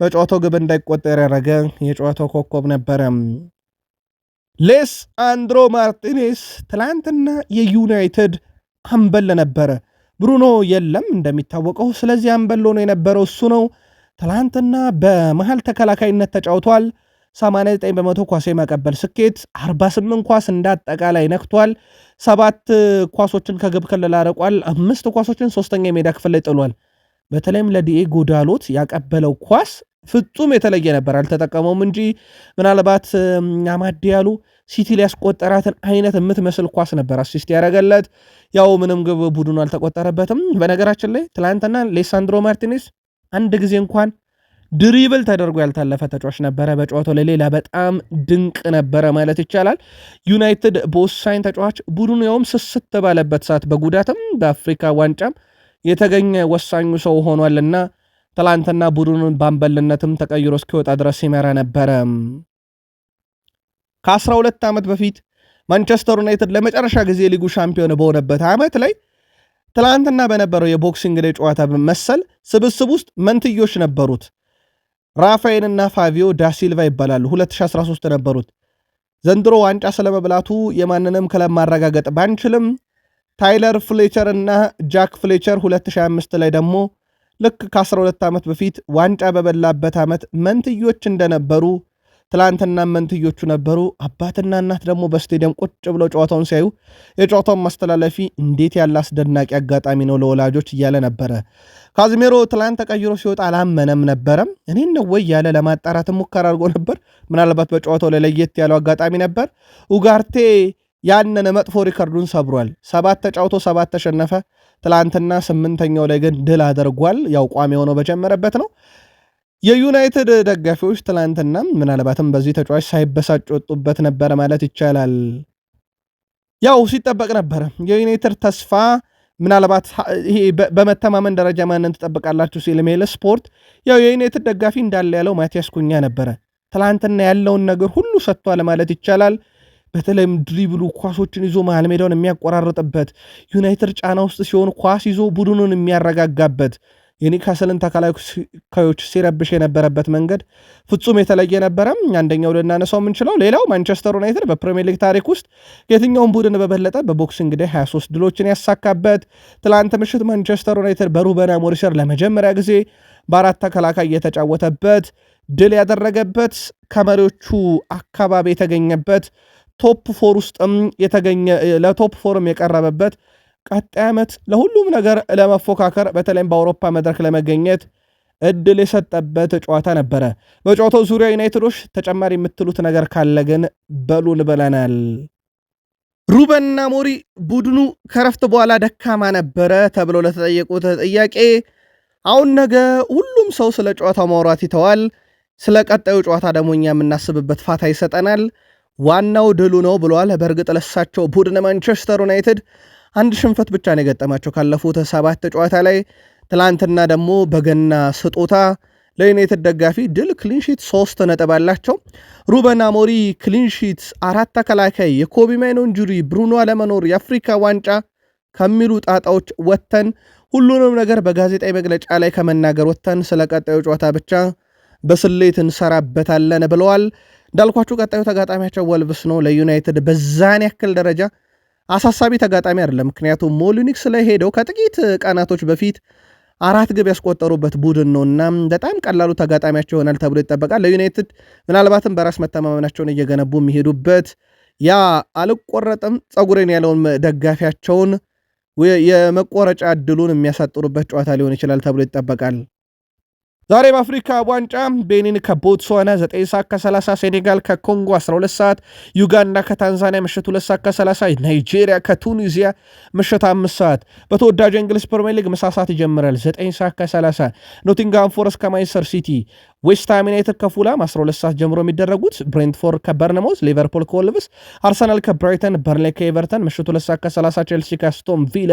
በጨዋታው ግብ እንዳይቆጠር ያደረገ የጨዋታው ኮከብ ነበረ። ሌስ አንድሮ ማርቲኔስ ትላንትና የዩናይትድ አምበል ነበረ። ብሩኖ የለም እንደሚታወቀው፣ ስለዚህ አምበል ሆኖ የነበረው እሱ ነው። ትላንትና በመሃል ተከላካይነት ተጫውቷል። 89% ኳስ የማቀበል ስኬት፣ 48 ኳስ እንዳጠቃላይ ነክቷል። 7 ኳሶችን ከግብ ክልል አርቋል። 5 ኳሶችን ሶስተኛ የሜዳ ክፍል ላይ ጥሏል። በተለይም ለዲኤጎ ዳሎት ያቀበለው ኳስ ፍጹም የተለየ ነበር። አልተጠቀመውም እንጂ ምናልባት አማድ ዲያሎ ሲቲ ሊያስቆጠራትን አይነት የምትመስል ኳስ ነበር አሲስት ያደረገለት። ያው ምንም ግብ ቡድኑ አልተቆጠረበትም። በነገራችን ላይ ትላንትና ሌሳንድሮ ማርቲኔስ አንድ ጊዜ እንኳን ድሪብል ተደርጎ ያልታለፈ ተጫዋች ነበረ። በጨዋታው ላይ ሌላ በጣም ድንቅ ነበረ ማለት ይቻላል። ዩናይትድ በወሳኝ ተጫዋች ቡድኑ ያውም ስስት ባለበት ሰዓት በጉዳትም በአፍሪካ ዋንጫም የተገኘ ወሳኙ ሰው ሆኗልና ትላንትና ቡድኑን በአምበልነትም ተቀይሮ እስኪወጣ ድረስ ሲመራ ነበረ። ከ12 ዓመት በፊት ማንቸስተር ዩናይትድ ለመጨረሻ ጊዜ ሊጉ ሻምፒዮን በሆነበት ዓመት ላይ ትላንትና በነበረው የቦክሲንግ ዴይ ጨዋታ መሰል ስብስብ ውስጥ መንትዮች ነበሩት። ራፋኤል እና ፋቪዮ ዳሲልቫ ይባላሉ። 2013 ነበሩት። ዘንድሮ ዋንጫ ስለመብላቱ የማንንም ክለብ ማረጋገጥ ባንችልም ታይለር ፍሌቸር እና ጃክ ፍሌቸር 2025 ላይ ደግሞ ልክ ከ12 ዓመት በፊት ዋንጫ በበላበት ዓመት መንትዮች እንደነበሩ ትላንትና መንትዮቹ ነበሩ። አባትና እናት ደግሞ በስቴዲየም ቁጭ ብለው ጨዋታውን ሲያዩ የጨዋታውን ማስተላለፊ እንዴት ያለ አስደናቂ አጋጣሚ ነው ለወላጆች እያለ ነበረ። ካዝሜሮ ትላንት ተቀይሮ ሲወጣ አላመነም ነበረም። እኔን ነው ወይ ያለ ለማጣራት ሙከራ አድርጎ ነበር። ምናልባት በጨዋታው ላይ ለየት ያለው አጋጣሚ ነበር። ኡጋርቴ ያንን መጥፎ ሪከርዱን ሰብሯል። 7 ተጫውቶ 7 ተሸነፈ። ትላንትና 8ኛው ላይ ግን ድል አድርጓል። ያው ቋሚ ሆኖ በጀመረበት ነው። የዩናይትድ ደጋፊዎች ትላንትና ምናልባትም በዚህ ተጫዋች ሳይበሳጭ ወጡበት ነበረ ማለት ይቻላል። ያው ሲጠበቅ ነበረ የዩናይትድ ተስፋ ምናልባት ይሄ በመተማመን ደረጃ ማንን ትጠብቃላችሁ ሲል ሜል ስፖርት ያው የዩናይትድ ደጋፊ እንዳለ ያለው ማቲያስ ኩኛ ነበረ። ትላንትና ያለውን ነገር ሁሉ ሰጥቷል ማለት ይቻላል። በተለይም ድሪብሉ ኳሶችን ይዞ መሃል ሜዳውን የሚያቆራርጥበት ዩናይትድ ጫና ውስጥ ሲሆን ኳስ ይዞ ቡድኑን የሚያረጋጋበት የኒውካስልን ተከላካዮች ሲረብሽ የነበረበት መንገድ ፍጹም የተለየ ነበረ። አንደኛው ልናነሳው የምንችለው ሌላው ማንቸስተር ዩናይትድ በፕሪሚየር ሊግ ታሪክ ውስጥ የትኛውን ቡድን በበለጠ በቦክሲንግ ዴይ 23 ድሎችን ያሳካበት። ትላንት ምሽት ማንቸስተር ዩናይትድ በሩበን አሞሪም ስር ለመጀመሪያ ጊዜ በአራት ተከላካይ የተጫወተበት ድል ያደረገበት ከመሪዎቹ አካባቢ የተገኘበት ቶፕ ፎር ውስጥም የተገኘ ለቶፕ ፎርም የቀረበበት ቀጣይ ዓመት ለሁሉም ነገር ለመፎካከር በተለይም በአውሮፓ መድረክ ለመገኘት እድል የሰጠበት ጨዋታ ነበረ። በጨዋታው ዙሪያ ዩናይትዶች ተጨማሪ የምትሉት ነገር ካለ ግን በሉን ብለናል። ሩበን አሞሪም ቡድኑ ከረፍት በኋላ ደካማ ነበረ ተብሎ ለተጠየቁት ጥያቄ አሁን ነገ ሁሉም ሰው ስለ ጨዋታው ማውራት ይተዋል፣ ስለ ቀጣዩ ጨዋታ ደግሞ እኛ የምናስብበት ፋታ ይሰጠናል፣ ዋናው ድሉ ነው ብለዋል። በእርግጥ ለሳቸው ቡድን ማንቸስተር ዩናይትድ አንድ ሽንፈት ብቻ ነው የገጠማቸው ካለፉት 7 ጨዋታ ላይ። ትላንትና ደግሞ በገና ስጦታ ለዩናይትድ ደጋፊ ድል ክሊንሺት 3 ነጥብ አላቸው። ሩበን አሞሪም ክሊንሺት 4 ተከላካይ፣ የኮቢ ማይኖ ኢንጁሪ፣ ብሩኖ አለመኖር፣ የአፍሪካ ዋንጫ ከሚሉ ጣጣዎች ወጥተን ሁሉንም ነገር በጋዜጣዊ መግለጫ ላይ ከመናገር ወጥተን ስለ ቀጣዩ ጨዋታ ብቻ በስሌት እንሰራበታለን ብለዋል። እንዳልኳችሁ ቀጣዩ ተጋጣሚያቸው ወልቭስ ነው። ለዩናይትድ በዛን ያክል ደረጃ አሳሳቢ ተጋጣሚ አይደለም። ምክንያቱም ሞሊኒክስ ላይ ሄደው ከጥቂት ቀናቶች በፊት 4 ግብ ያስቆጠሩበት ቡድን ነውና በጣም ቀላሉ ተጋጣሚያቸው ይሆናል ተብሎ ይጠበቃል። ለዩናይትድ ምናልባትም በራስ መተማመናቸውን እየገነቡ የሚሄዱበት ያ አልቆረጥም ጸጉሬን ያለውን ደጋፊያቸውን የመቆረጫ ዕድሉን የሚያሳጥሩበት ጨዋታ ሊሆን ይችላል ተብሎ ይጠበቃል። ዛሬ በአፍሪካ ዋንጫ ቤኒን ከቦትስዋና 9 ሰዓት ከ30፣ ሴኔጋል ከኮንጎ 12 ሰዓት፣ ዩጋንዳ ከታንዛኒያ ምሽት 2 ሰዓት ከ30፣ ናይጄሪያ ከቱኒዚያ ምሽት 5 ሰዓት። በተወዳጁ እንግሊዝ ፕሪሚየር ሊግ ምሳ ሰዓት ይጀምራል 9 ሰዓት ከ30። ኖቲንግሃም ፎረስት ከማንቸስተር ሲቲ፣ ዌስትሃም ዩናይትድ ከፉላም 12 ሰዓት ጀምሮ የሚደረጉት፣ ብሬንትፎርድ ከበርነሞዝ፣ ሊቨርፑል ከወልቭስ፣ አርሰናል ከብራይተን፣ በርንሌ ከኤቨርተን ምሽት 2 ሰዓት ከ30፣ ቼልሲ ከአስቶን ቪላ።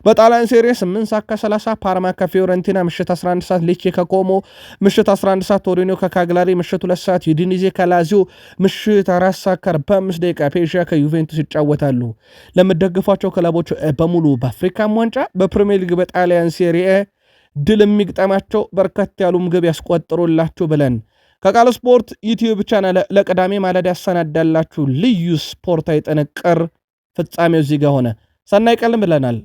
በጣሊያን ሴሪያ 8 ሰዓት ከ30፣ ፓርማ ከፊዮረንቲና ምሽት 11 ሰዓት፣ ሌቼ ከኮሞ ምሽት 11 ሰዓት፣ ቶሪኖ ከካግላሪ ምሽት 2 ሰዓት፣ ዩዲኒዜ ከላዚዮ ምሽት 4 ሰዓት ከ45 ደቂቃ፣ ፔዥያ ከዩቬንቱስ ይጫወታሉ። ለምትደግፏቸው ክለቦች በሙሉ በአፍሪካም ዋንጫ በፕሪሚየር ሊግ በጣሊያን ሴሪያ ድል የሚግጠማቸው በርከት ያሉ ምግብ ያስቆጥሩላችሁ ብለን ከቃል ስፖርት ዩቲዩብ ቻናል ለቅዳሜ ማለዳ ያሰናዳላችሁ ልዩ ስፖርታዊ ጥንቅር ፍጻሜው እዚህ ጋር ሆነ። ሰናይ ቀልም ብለናል።